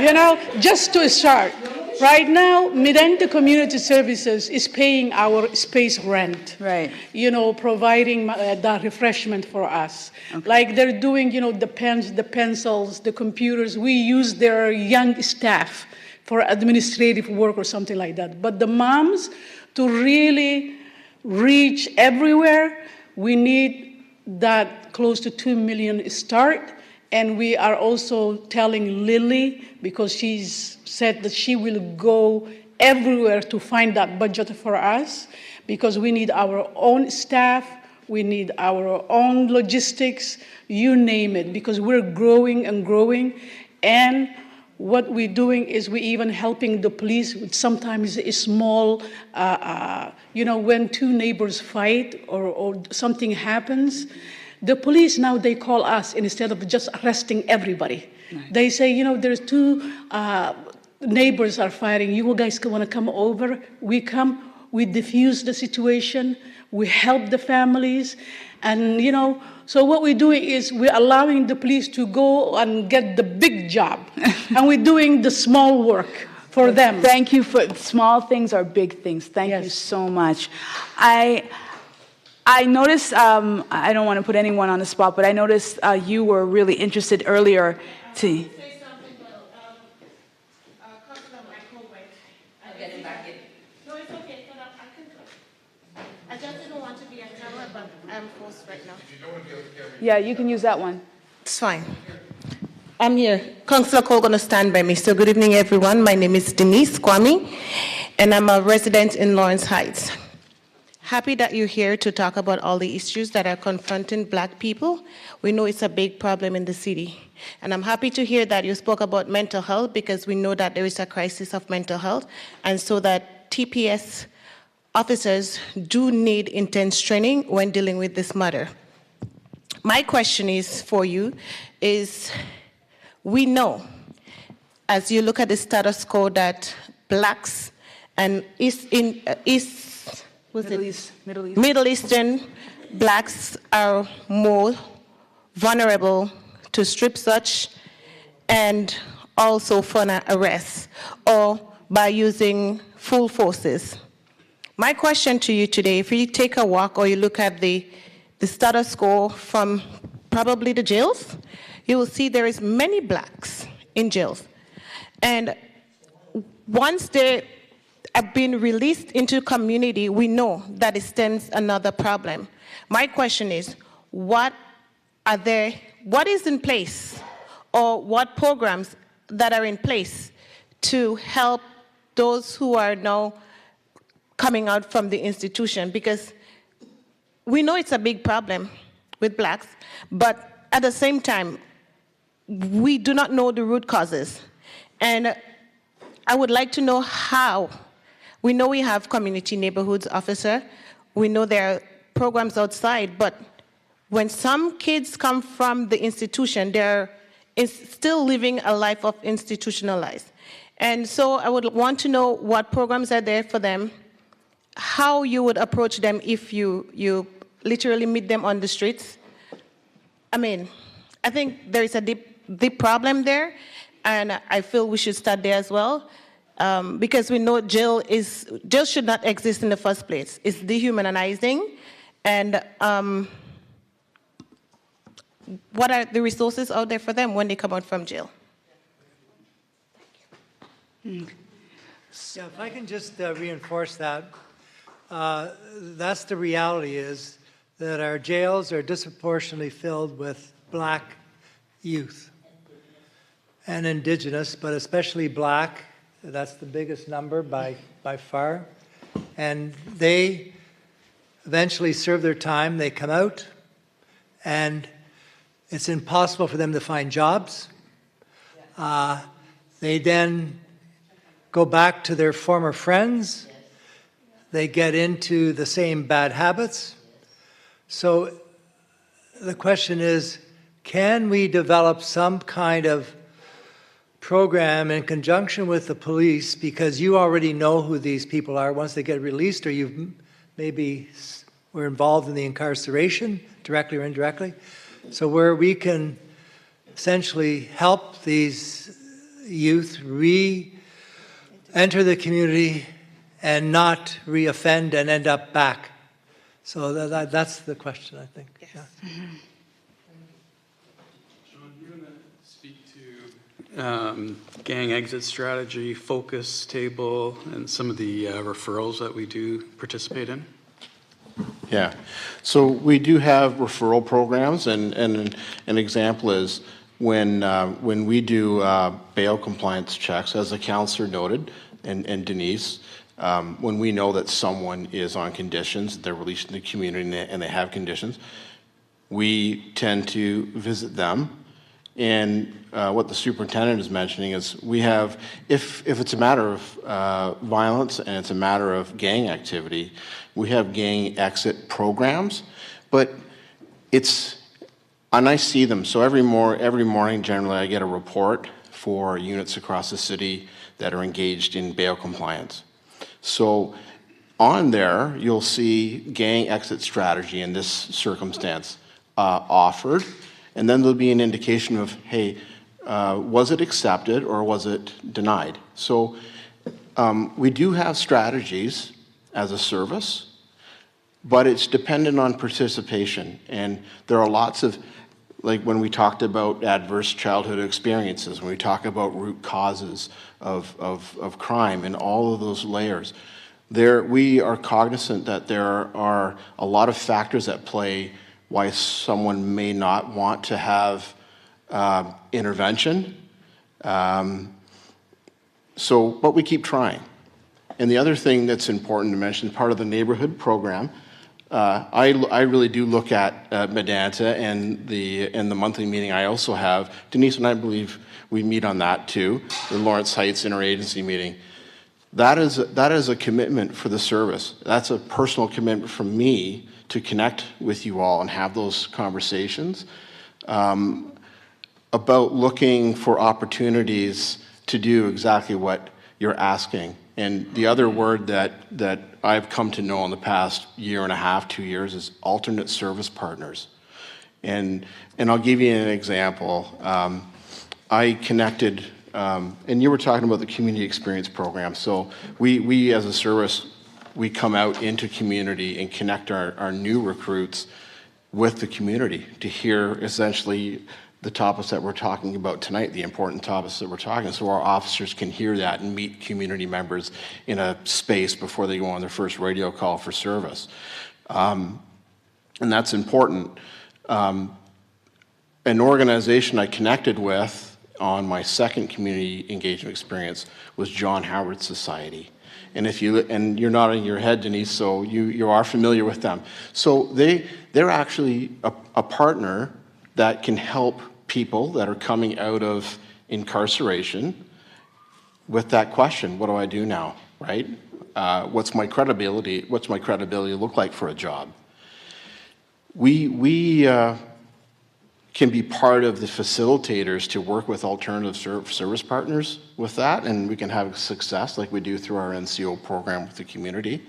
You know, just to start, right now, Midenta Community Services is paying our space rent. Right. You know, providing the refreshment for us. Like they're doing, you know, the pens, the pencils, the computers. We use their young staff for administrative work or something like that. But the moms, to really reach everywhere, we need that close to 2 million start. And we are also telling Lily, because she's said that she will go everywhere to find that budget for us, because we need our own staff, we need our own logistics, you name it, because we're growing and growing. And what we're doing is we're even helping the police with sometimes a small, you know, when two neighbors fight or something happens, the police now, they call us instead of just arresting everybody. Right. They say, you know, there's two neighbors are fighting. You guys want to come over? We come, we diffuse the situation, we help the families. And, you know, so what we're doing is we're allowing the police to go and get the big job. And we're doing the small work for them. Thank you for small things are big things. Thank you so much. I noticed, I don't want to put anyone on the spot, but I noticed you were really interested earlier to... I just didn't want to be a camera, but I'm forced right now. Yeah, you can use that one. It's fine. I'm here. Councillor Cole going to stand by me. So good evening, everyone. My name is Denise Kwame, and I'm a resident in Lawrence Heights. Happy that you're here to talk about all the issues that are confronting Black people. We know it's a big problem in the city. And I'm happy to hear that you spoke about mental health, because we know that there is a crisis of mental health, and so that TPS officers do need intense training when dealing with this matter. My question is for you is, we know, as you look at the status quo, that Blacks and Middle Eastern Blacks are more vulnerable to strip search and also for arrests, or by using full forces. My question to you today, if you take a walk or you look at the status quo from probably the jails, you will see there is many Blacks in jails. And once they have been released into community, we know that it stands another problem. My question is, what is in place, or what programs that are in place to help those who are now coming out from the institution? Because we know it's a big problem with Blacks, but at the same time, we do not know the root causes. And I would like to know how. We know we have community neighborhoods officer. We know there are programs outside, but when some kids come from the institution, they're still living a life of institutionalized. And so I would want to know what programs are there for them, how you would approach them if you literally meet them on the streets. I mean, I think there is a deep problem there, and I feel we should start there as well, because we know jail should not exist in the first place. It's dehumanizing, and what are the resources out there for them when they come out from jail? Yeah, if I can just reinforce that, that's the reality, is that our jails are disproportionately filled with Black youth and Indigenous, but especially Black. That's the biggest number by far. And they eventually serve their time, they come out, and it's impossible for them to find jobs. They then go back to their former friends. They get into the same bad habits. So the question is, can we develop some kind of program in conjunction with the police, because you already know who these people are once they get released, or you've maybe we're involved in the incarceration, directly or indirectly. So where we can essentially help these youth re-enter the community and not re-offend and end up back. So that's the question, I think. Yes. Yeah. Sean, do you want to speak to gang exit strategy, focus table, and some of the referrals that we do participate in? Yeah, so we do have referral programs, and an example is when we do bail compliance checks, as the counselor noted, and Denise, when we know that someone is on conditions, they're released in the community and they have conditions, we tend to visit them. And what the superintendent is mentioning is we have, if it's a matter of violence and it's a matter of gang activity, we have gang exit programs, but and I see them. So every morning, generally, I get a report for units across the city that are engaged in bail compliance. So on there, you'll see gang exit strategy in this circumstance offered, and then there'll be an indication of, hey, was it accepted or was it denied? So we do have strategies as a service, but it's dependent on participation. And there are lots of, like when we talked about adverse childhood experiences, when we talk about root causes of crime and all of those layers, we are cognizant that there are a lot of factors at play why someone may not want to have intervention. But we keep trying. And the other thing that's important to mention, part of the neighborhood program, I really do look at Medanta and the monthly meeting I also have. Denise and I believe we meet on that too, the Lawrence Heights interagency meeting. That is a commitment for the service. That's a personal commitment from me to connect with you all and have those conversations about looking for opportunities to do exactly what you're asking. And the other word that I've come to know in the past year and a half, 2 years, is alternate service partners. And I'll give you an example. I connected, and you were talking about the community experience program. So we as a service, we come out into community and connect our new recruits with the community to hear essentially the topics that we're talking about tonight, the important topics that we're talking, so our officers can hear that and meet community members in a space before they go on their first radio call for service. And that's important. An organization I connected with on my second community engagement experience was John Howard Society. And you're nodding your head, Denise, so you are familiar with them. So they're actually a partner that can help people that are coming out of incarceration with that question, what do I do now, right? What's my credibility look like for a job? We can be part of the facilitators to work with alternative service partners with that, and we can have success like we do through our NCO program with the community.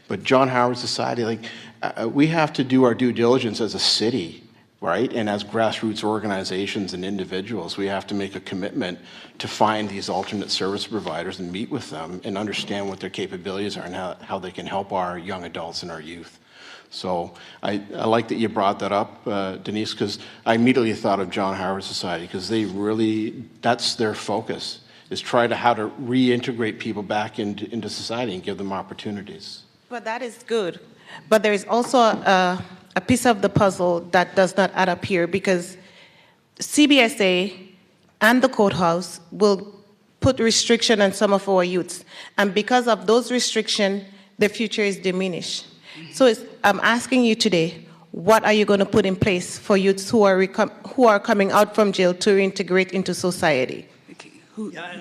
But John Howard Society, we have to do our due diligence as a city, right? And as grassroots organizations and individuals, we have to make a commitment to find these alternate service providers and meet with them and understand what their capabilities are and how they can help our young adults and our youth. So I like that you brought that up, Denise, because I immediately thought of John Howard Society, because that's their focus, is how to reintegrate people back into society and give them opportunities. But that is good. But there is also a piece of the puzzle that does not add up here, because CBSA and the courthouse will put restriction on some of our youths. And because of those restrictions, the future is diminished. So I'm asking you today, what are you going to put in place for youths who are coming out from jail to reintegrate into society?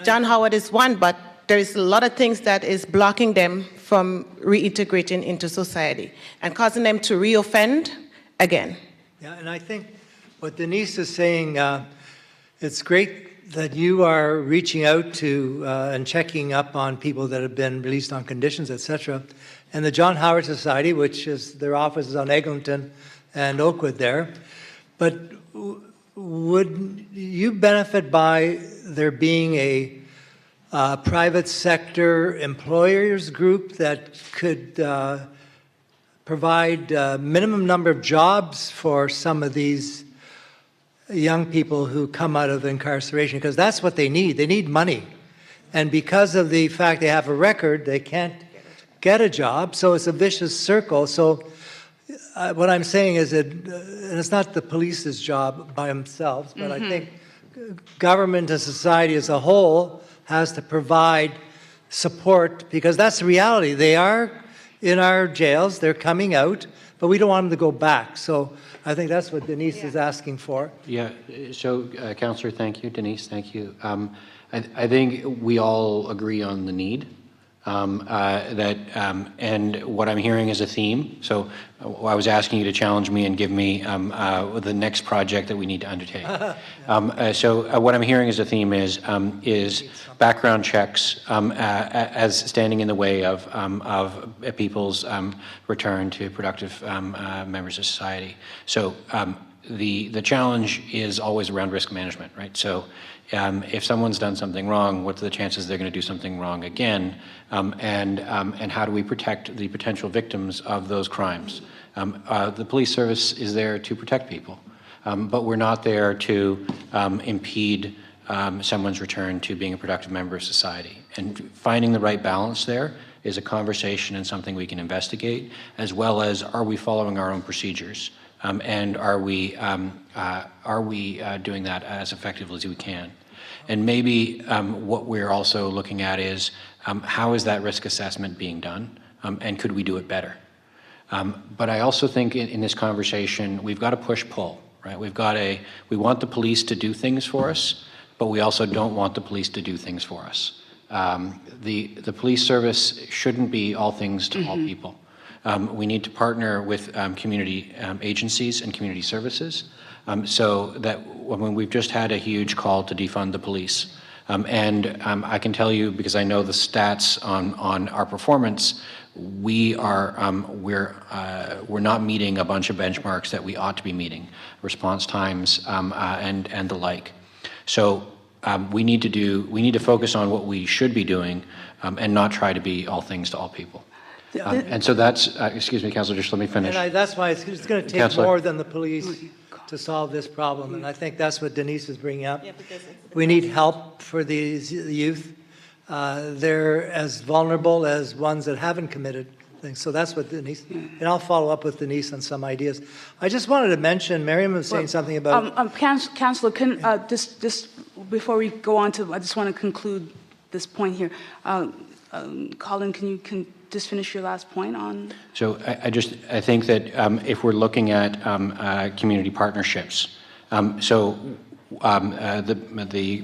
John Howard is one, but there is a lot of things that is blocking them from reintegrating into society and causing them to reoffend again. Yeah, and I think what Denise is saying, it's great that you are reaching out to and checking up on people that have been released on conditions, etc. And the John Howard Society, which is their office is on Eglinton and Oakwood there. But would you benefit by there being a private sector employers group that could provide a minimum number of jobs for some of these young people who come out of incarceration? Because that's what they need. They need money. And because of the fact they have a record, they can't get a job. So it's a vicious circle. So what I'm saying is that, and it's not the police's job by themselves, but I think government and society as a whole has to provide support, because that's the reality. They are in our jails, they're coming out, but we don't want them to go back. So I think that's what Denise is asking for. Yeah, so Councillor, thank you. Denise, thank you. I think we all agree on the need. And what I'm hearing is a theme. So I was asking you to challenge me and give me the next project that we need to undertake. So what I'm hearing as a theme is background checks as standing in the way of people's return to productive members of society. So the challenge is always around risk management, right? So if someone's done something wrong, what's the chances they're going to do something wrong again? And how do we protect the potential victims of those crimes? The police service is there to protect people, but we're not there to impede someone's return to being a productive member of society. And finding the right balance there is a conversation and something we can investigate, as well as, are we following our own procedures? And are we doing that as effectively as we can? And maybe what we're also looking at is how is that risk assessment being done, and could we do it better? But I also think in this conversation we've got to push-pull, right? We want the police to do things for us, but we also don't want the police to do things for us. The police service shouldn't be all things to all people. We need to partner with community agencies and community services, so that when we've just had a huge call to defund the police. And I can tell you, because I know the stats on our performance, we're not meeting a bunch of benchmarks that we ought to be meeting, response times and the like. So we need to focus on what we should be doing and not try to be all things to all people. And so that's, excuse me, Councillor, just let me finish. And that's why it's going to take Councillor. more than the police to solve this problem. And I think that's what Denise is bringing up. We need help for these youth. They're as vulnerable as ones that haven't committed things. So that's what Denise, and I'll follow up with Denise on some ideas. I just wanted to mention, Miriam was saying something about... Councillor, just before we go on to, I just want to conclude this point here. Colin, can you just finish your last point on? So I think that if we're looking at community partnerships, the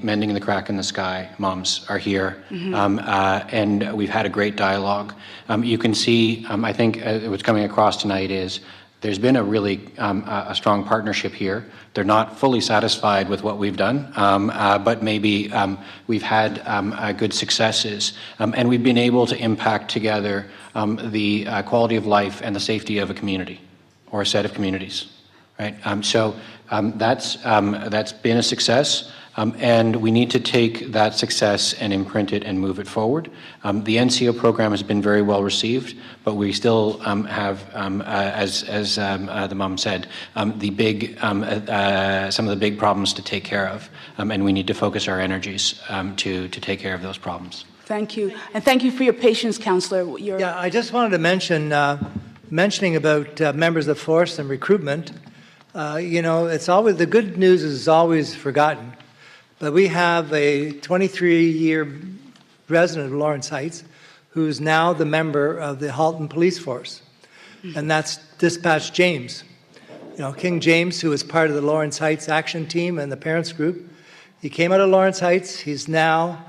Mending the Crack in the Sky moms are here, and we've had a great dialogue. You can see, I think what's coming across tonight is there's been a really a strong partnership here. They're not fully satisfied with what we've done, but maybe we've had good successes, and we've been able to impact together the quality of life and the safety of a community or a set of communities, right? That's been a success, and we need to take that success and imprint it and move it forward. The NCO program has been very well received, but we still have, as the mom said, some of the big problems to take care of, and we need to focus our energies to take care of those problems. Thank you. And thank you for your patience, Councillor. Yeah, I just wanted to mentioning about members of force and recruitment. It's always, the good news is always forgotten. But we have a 23-year resident of Lawrence Heights who's now the member of the Halton Police Force, and that's Dispatch James. King James, who was part of the Lawrence Heights Action Team and the Parents Group, he came out of Lawrence Heights. He's now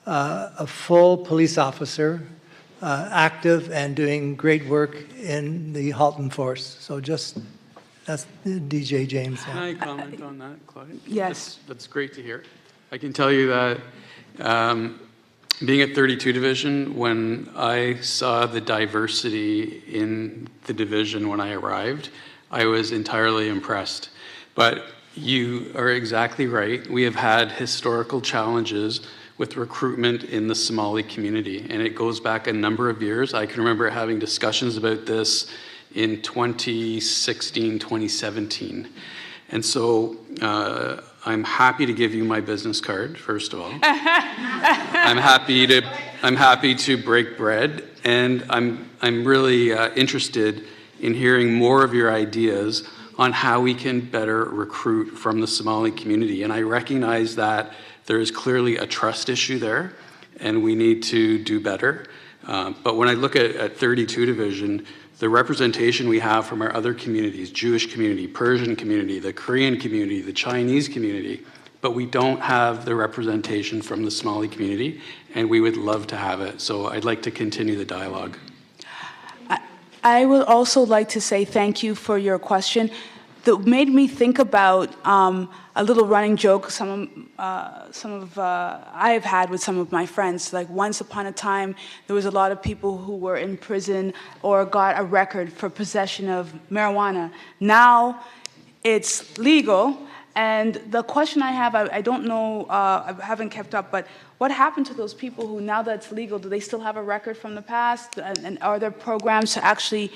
a full police officer, active and doing great work in the Halton Force. So that's DJ James. Can I comment on that, Claudia? Yes. That's great to hear. I can tell you that being at 32 Division, when I saw the diversity in the division when I arrived, I was entirely impressed. But you are exactly right. We have had historical challenges with recruitment in the Somali community, and it goes back a number of years. I can remember having discussions about this in 2016, 2017. And so I'm happy to give you my business card, first of all. I'm happy to break bread, and I'm really interested in hearing more of your ideas on how we can better recruit from the Somali community. And I recognize that there is clearly a trust issue there, and we need to do better. But when I look at 32 Division, the representation we have from our other communities, Jewish community, Persian community, the Korean community, the Chinese community, but we don't have the representation from the Somali community, and we would love to have it. So I'd like to continue the dialogue. I would also like to say thank you for your question. That made me think about a little running joke I have had with some of my friends. Like once upon a time, there was a lot of people who were in prison or got a record for possession of marijuana. Now it's legal. And the question I have, I don't know, I haven't kept up, but what happened to those people who, now that it's legal, do they still have a record from the past? And are there programs to actually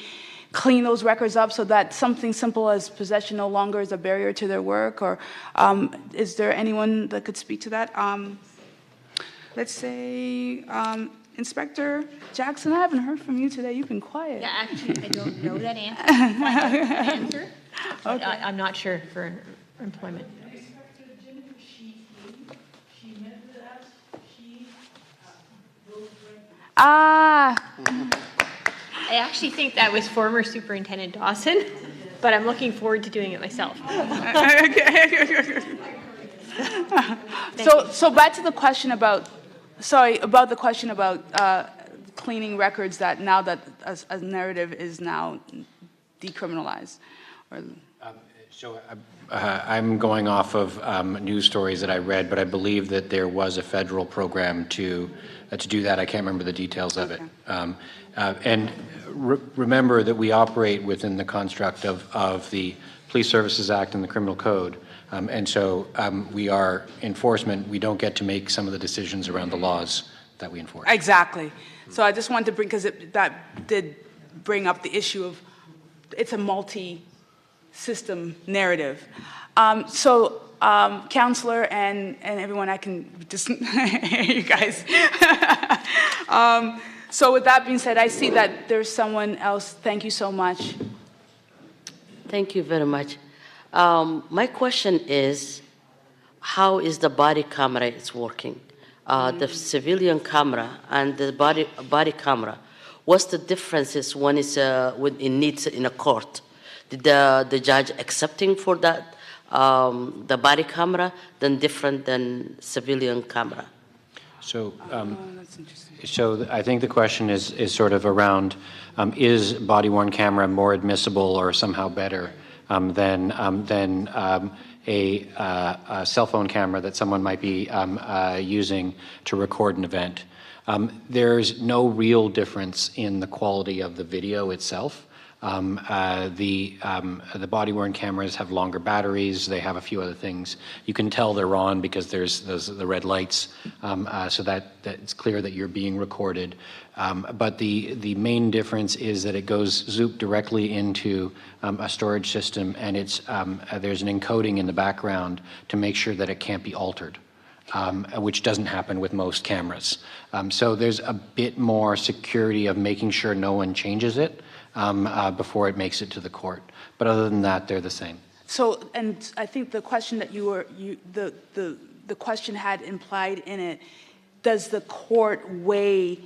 clean those records up so that something simple as possession no longer is a barrier to their work? Or is there anyone that could speak to that? Let's say Inspector Jackson, I haven't heard from you today. You've been quiet. Yeah, actually, I don't know that answer. Okay. I'm not sure for employment. Ah. I actually think that was former Superintendent Dawson, but I'm looking forward to doing it myself. So back to the question about, about the question about cleaning records that now that a narrative is now decriminalized. I'm going off of news stories that I read, but I believe that there was a federal program to do that. I can't remember the details of it. And remember that we operate within the construct of the Police Services Act and the Criminal Code. And so we are enforcement. We don't get to make some of the decisions around the laws that we enforce. Exactly. So I just wanted to bring, because that did bring up the issue of it's a multi-system narrative. Counselor and everyone, I can just hear you guys. So with that being said, I see that there's someone else. Thank you so much. Thank you very much. My question is, how is the body camera is working? The civilian camera and the body camera. What's the differences when it's when it needs in a court? Did the judge accepting for that the body camera then different than civilian camera? So, so I think the question is sort of around, is body-worn camera more admissible or somehow better than a cell phone camera that someone might be using to record an event? There's no real difference in the quality of the video itself. The body-worn cameras have longer batteries. They have a few other things. You can tell they're on because there's the red lights, so that it's clear that you're being recorded. But the main difference is that it goes zoop directly into a storage system, and it's there's an encoding in the background to make sure that it can't be altered. Which doesn't happen with most cameras. So there's a bit more security of making sure no one changes it before it makes it to the court. But other than that, they're the same. So, and I think the question that the question had implied in it, does the court weigh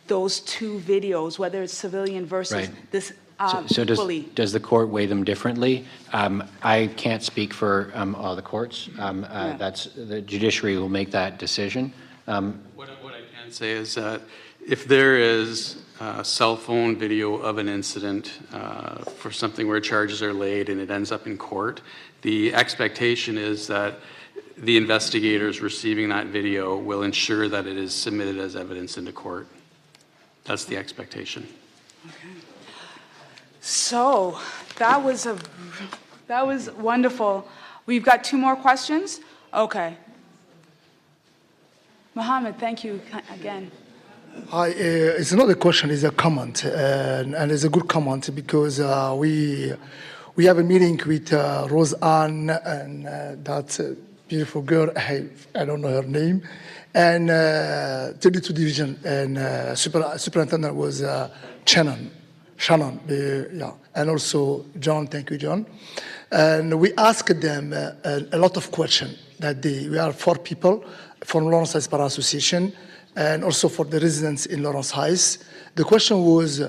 those two videos, whether it's civilian versus this So fully? does the court weigh them differently? I can't speak for all the courts. That's the judiciary will make that decision. What I can say is that if there is cell phone video of an incident for something where charges are laid and it ends up in court, the expectation is that the investigators receiving that video will ensure that it is submitted as evidence into court. That's the expectation. So that was wonderful. We've got 2 more questions. Okay. Mohammed, thank you again. Hi, it's not a question, it's a comment, and it's a good comment because we have a meeting with Rose Ann and that beautiful girl, I don't know her name, and 32 Division, and Superintendent was Shannon, yeah, and also John, thank you, John. And we asked them a lot of questions that day. We are 4 people from Lawrence Heights Bar Association, and also for the residents in Lawrence Heights. The question was,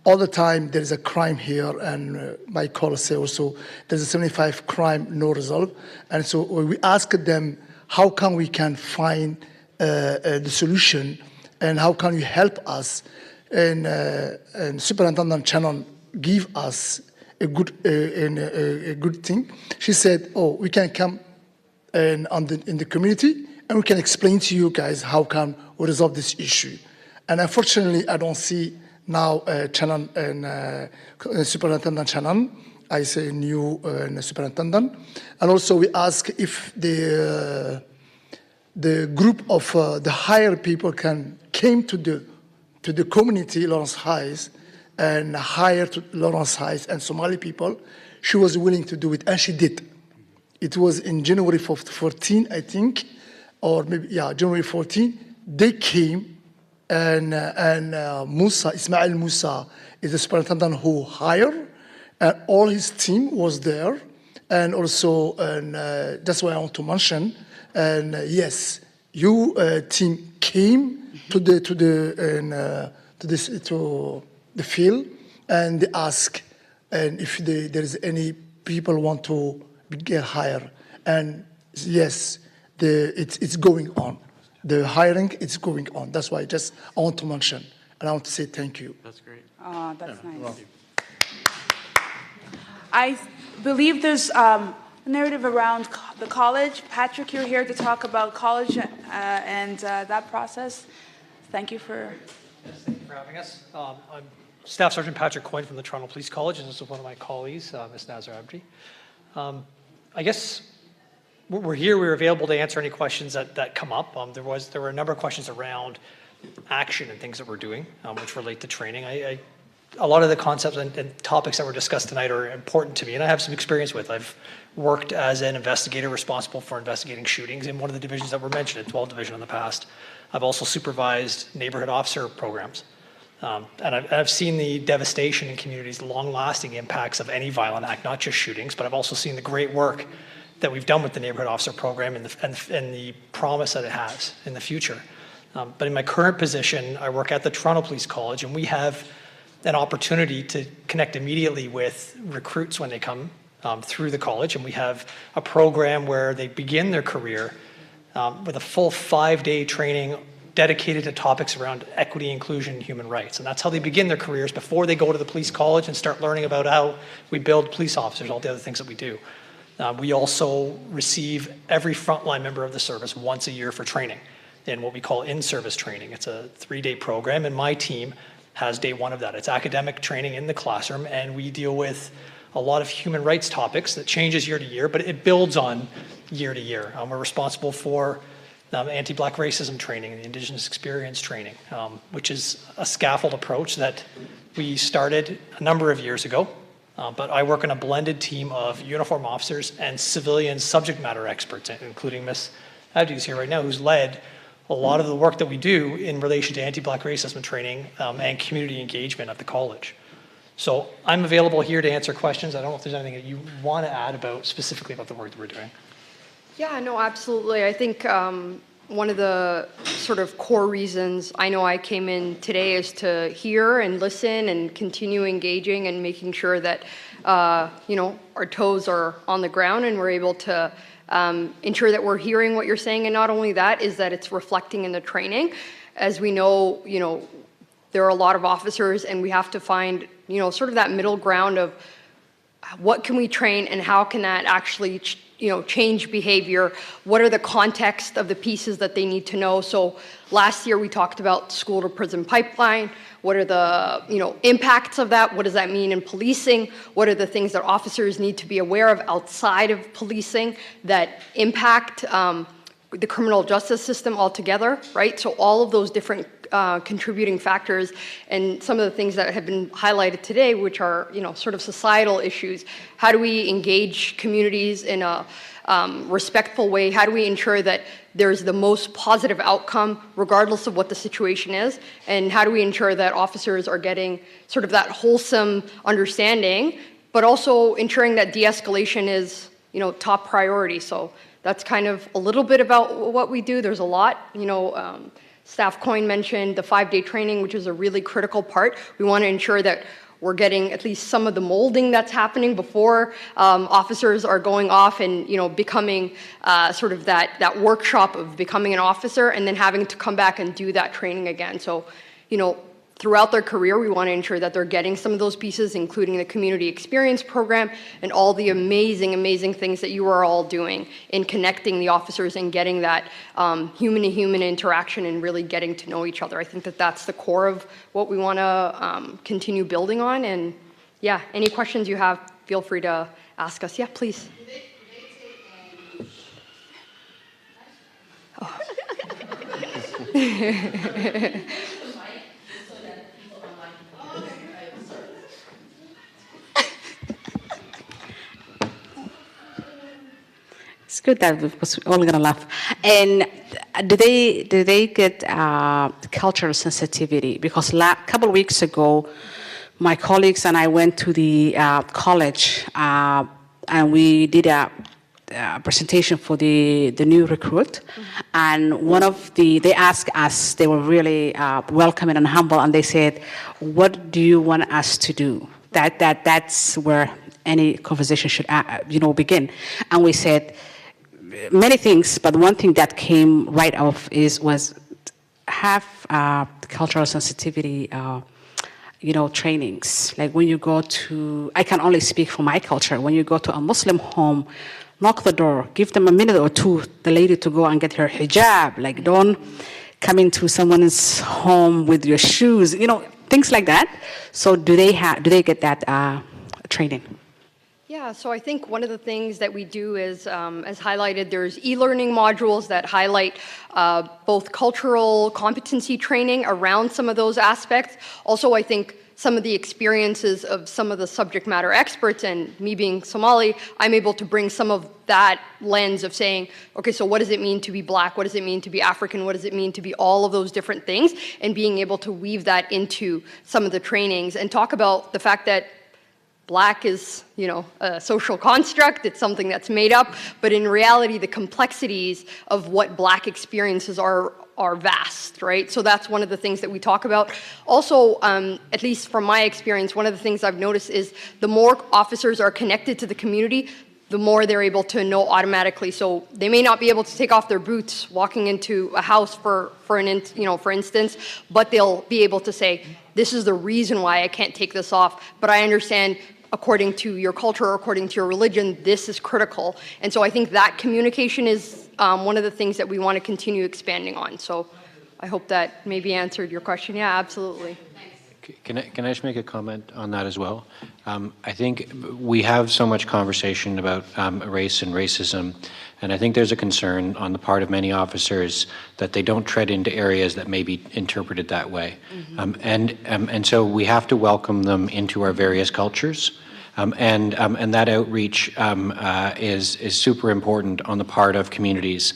all the time there is a crime here, and my colleagues say also there's a 75 crime no resolve. And so we asked them, how can we can find the solution, and how can you help us? And Superintendent Shannon give us a good thing. She said, oh, we can come in the community, and we can explain to you guys how can we resolve this issue. And unfortunately, I don't see now Shannon and Superintendent Shannon. I say new superintendent. And also we ask if the group of the higher people came to the community, Lawrence Heights, and hire to Lawrence Heights and Somali people. She was willing to do it, and she did. It was in January 14, I think, or maybe, yeah, January 14. They came, and Musa, Ismail Musa, is the superintendent who hired, and all his team was there. And also, and that's why I want to mention, and yes, you team came to the field, and they ask, and if there is any people want to get hired, and yes, it's going on. The hiring is going on. That's why I want to mention, and I want to say thank you. That's great. Oh, that's nice. I believe there's a narrative around the college. Patrick, you're here to talk about college and that process. Thank you for... Yes, thank you for having us. I'm Staff Sergeant Patrick Coyne from the Toronto Police College, and this is one of my colleagues, Ms. Nazar Abdi. I guess we're here, we're available to answer any questions that come up. There were a number of questions around action and things that we're doing, which relate to training. A lot of the concepts and topics that were discussed tonight are important to me, and I have some experience with. I've worked as an investigator responsible for investigating shootings in one of the divisions that were mentioned, in 12th Division in the past. I've also supervised neighborhood officer programs. And I've seen the devastation in communities, long-lasting impacts of any violent act, not just shootings, but I've also seen the great work that we've done with the neighborhood officer program and the promise that it has in the future. But in my current position, I work at the Toronto Police College, and we have an opportunity to connect immediately with recruits when they come through the college, and we have a program where they begin their career with a full 5-day training dedicated to topics around equity, inclusion, and human rights. And that's how they begin their careers before they go to the police college and start learning about how we build police officers, all the other things that we do. We also receive every frontline member of the service once a year for training in what we call in-service training. It's a 3-day program, and my team has day 1 of that. It's academic training in the classroom, and we deal with a lot of human rights topics that changes year to year, but it builds on year to year. We're responsible for anti-Black racism training and the Indigenous experience training, which is a scaffold approach that we started a number of years ago. But I work in a blended team of uniform officers and civilian subject matter experts, including Ms. Abdi, who's here right now, who's led a lot of the work that we do in relation to anti-Black racism training and community engagement at the college. So I'm available here to answer questions. I don't know if there's anything that you want to add about specifically about the work that we're doing. Yeah, no, absolutely. I think one of the sort of core reasons I know I came in today is to hear and listen and continue engaging and making sure that, our toes are on the ground and we're able to ensure that we're hearing what you're saying. And not only that, is that it's reflecting in the training. As we know, there are a lot of officers, and we have to find, sort of that middle ground of what can we train and how can that actually change behavior? What are the context of the pieces that they need to know? So last year we talked about school to prison pipeline. What are the impacts of that? What does that mean in policing? What are the things that officers need to be aware of outside of policing that impact the criminal justice system altogether, right? So all of those different contributing factors, and some of the things that have been highlighted today, which are sort of societal issues. How do we engage communities in a respectful way? How do we ensure that there's the most positive outcome regardless of what the situation is? And how do we ensure that officers are getting sort of that wholesome understanding, but also ensuring that de-escalation is top priority? So that's kind of a little bit about what we do. There's a lot. Staff Coyne mentioned the 5-day training, which is a really critical part. We want to ensure that we're getting at least some of the molding that's happening before officers are going off and becoming sort of that workshop of becoming an officer, and then having to come back and do that training again. So throughout their career, we want to ensure that they're getting some of those pieces, including the community experience program and all the amazing, amazing things that you are all doing in connecting the officers and getting that human-to-human interaction and really getting to know each other. I think that that's the core of what we want to continue building on. And yeah, any questions you have, feel free to ask us. Yeah, please. Oh. It's good that we're all gonna laugh. And do they get cultural sensitivity? Because a couple of weeks ago, my colleagues and I went to the college and we did a presentation for the new recruit. And they asked us, they were really welcoming and humble, and they said, "What do you want us to do?" That's where any conversation should begin. And we said many things, but one thing that came right off was have cultural sensitivity trainings. Like when you go to, I can only speak for my culture, when you go to a Muslim home, knock the door, give them a minute or two, the lady to go and get her hijab. Like don't come into someone's home with your shoes, things like that. So do they get that training? Yeah, so I think one of the things that we do is, as highlighted, there's e-learning modules that highlight both cultural competency training around some of those aspects. Also, I think some of the experiences of some of the subject matter experts, and me being Somali, I'm able to bring some of that lens of saying, okay, so what does it mean to be Black? What does it mean to be African? What does it mean to be all of those different things? And being able to weave that into some of the trainings and talk about the fact that Black is, a social construct. It's something that's made up. But in reality, the complexities of what Black experiences are vast, right? So that's one of the things that we talk about. Also, at least from my experience, one of the things I've noticed is the more officers are connected to the community, the more they're able to know automatically. So they may not be able to take off their boots walking into a house for instance, but they'll be able to say, this is the reason why I can't take this off, but I understand according to your culture or according to your religion, this is critical. And so I think that communication is one of the things that we want to continue expanding on. So I hope that maybe answered your question. Yeah, absolutely. Can I just make a comment on that as well? I think we have so much conversation about race and racism, and I think there's a concern on the part of many officers that they don't tread into areas that may be interpreted that way. And so we have to welcome them into our various cultures, and that outreach is super important on the part of communities.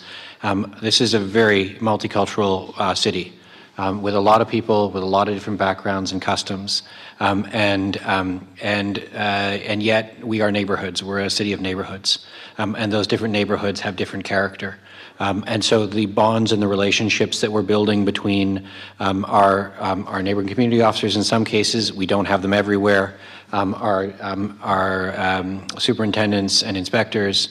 This is a very multicultural city. With a lot of people, with a lot of different backgrounds and customs, and yet we are neighborhoods. We're a city of neighborhoods, and those different neighborhoods have different character. And so the bonds and the relationships that we're building between our neighboring community officers, in some cases, we don't have them everywhere, our superintendents and inspectors,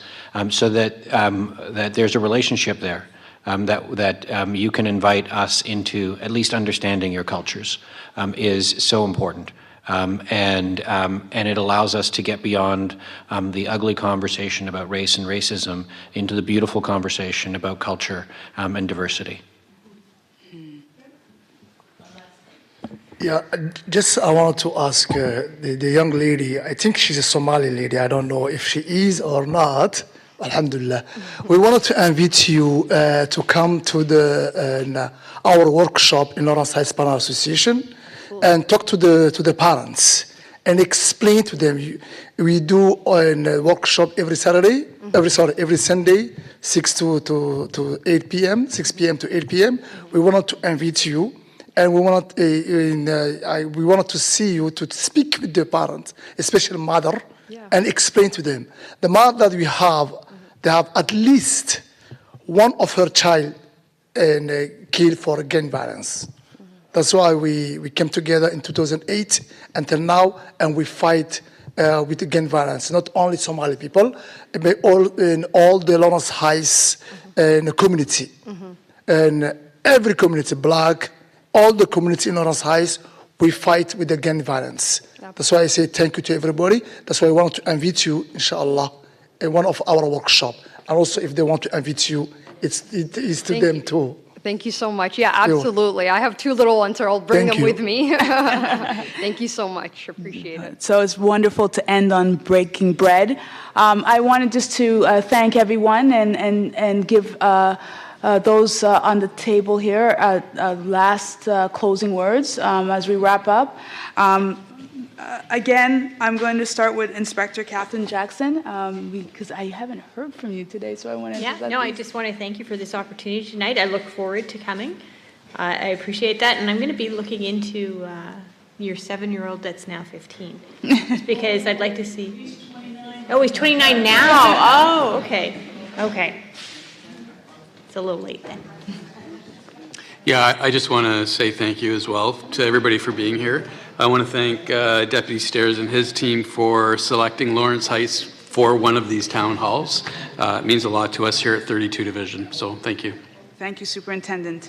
so that there's a relationship there. That you can invite us into at least understanding your cultures is so important. And it allows us to get beyond the ugly conversation about race and racism into the beautiful conversation about culture and diversity. Yeah, just I wanted to ask the young lady, I think she's a Somali lady, I don't know if she is or not, alhamdulillah. We wanted to invite you to come to our workshop in Lawrence Heights Parent Association and talk to the parents and explain to them. We do a workshop every Saturday, every Sunday, 6 to 8 p.m., 6 p.m. to 8 p.m. We wanted to invite you. And we wanted to see you to speak with the parents, especially mother, and explain to them. The mother that we have, they have at least one of her child killed for gang violence. That's why we came together in 2008 until now, and we fight with the gang violence. Not only Somali people, but in all the Lawrence Heights community, and every community, black. All the community in Lawrence Heights, we fight with the gang violence. That's why I say thank you to everybody. That's why I want to invite you, inshallah, in one of our workshops. And also, if they want to invite you, it is to them too. Thank you so much. Yeah, absolutely. I have 2 little ones, so I'll bring them with me. Thank you so much. Appreciate it. So it's wonderful to end on breaking bread. I wanted just to thank everyone and give those on the table here last closing words as we wrap up. Again, I'm going to start with Inspector Captain Jackson because I haven't heard from you today, so I want to. Yeah, no, I just want to thank you for this opportunity tonight. I look forward to coming. I appreciate that, and I'm going to be looking into your 7-year-old that's now 15, just because I'd like to see. He's 29. Oh, he's 29 now. Oh, okay, okay. It's a little late then. Yeah, I just want to say thank you as well to everybody for being here. I want to thank Deputy Stairs and his team for selecting Lawrence Heights for one of these town halls. It means a lot to us here at 32 Division, so thank you. Thank you, Superintendent.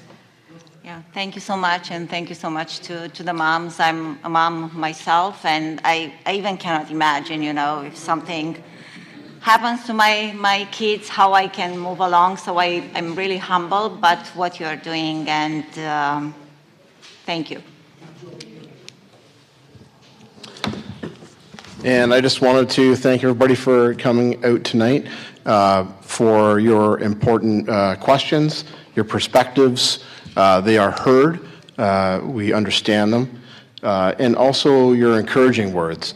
Yeah, thank you so much, and thank you so much to the moms. I'm a mom myself, and I even cannot imagine, if something happens to my kids, how I can move along. So I'm really humbled by what you're doing, and thank you. And I just wanted to thank everybody for coming out tonight, for your important questions, your perspectives. They are heard. We understand them. And also your encouraging words.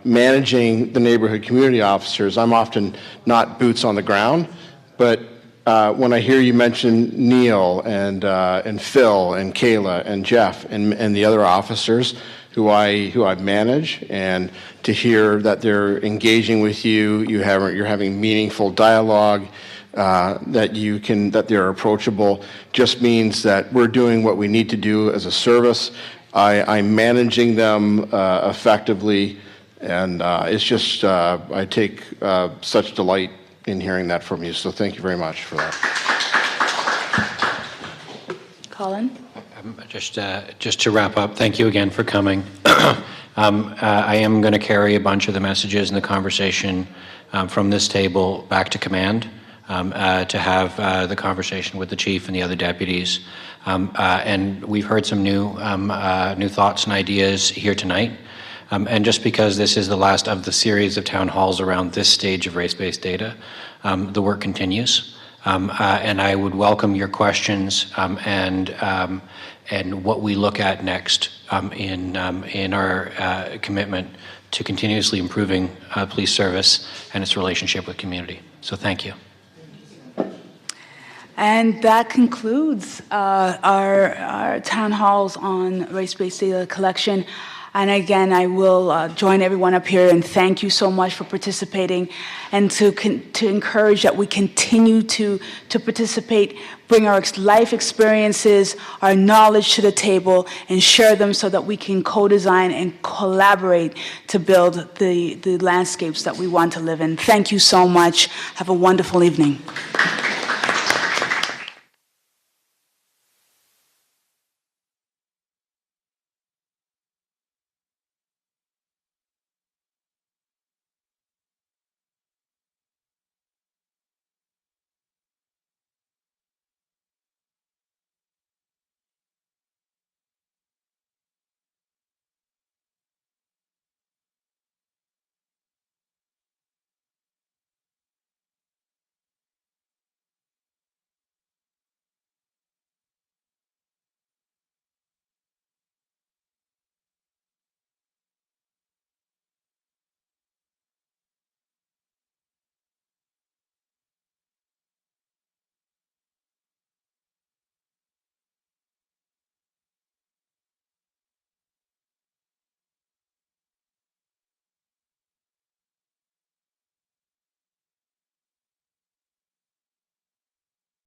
Managing the neighborhood community officers, I'm often not boots on the ground, but when I hear you mention Neil and Phil and Kayla and Jeff and the other officers who I manage, and to hear that they're engaging with you, you're having meaningful dialogue, that they're approachable, just means that we're doing what we need to do as a service. I'm managing them effectively, and it's just, I take such delight in hearing that from you, so thank you very much for that. Colin? Just to wrap up, thank you again for coming. I am going to carry a bunch of the messages and the conversation from this table back to command to have the conversation with the chief and the other deputies. And we've heard some new thoughts and ideas here tonight. And just because this is the last of the series of town halls around this stage of race-based data, the work continues. And I would welcome your questions and what we look at next in our commitment to continuously improving police service and its relationship with community. So thank you. And that concludes our town halls on race-based data collection. And again, I will join everyone up here and thank you so much for participating, and to encourage that we continue to participate, bring our life experiences, our knowledge to the table, and share them so that we can co-design and collaborate to build the landscapes that we want to live in. Thank you so much. Have a wonderful evening.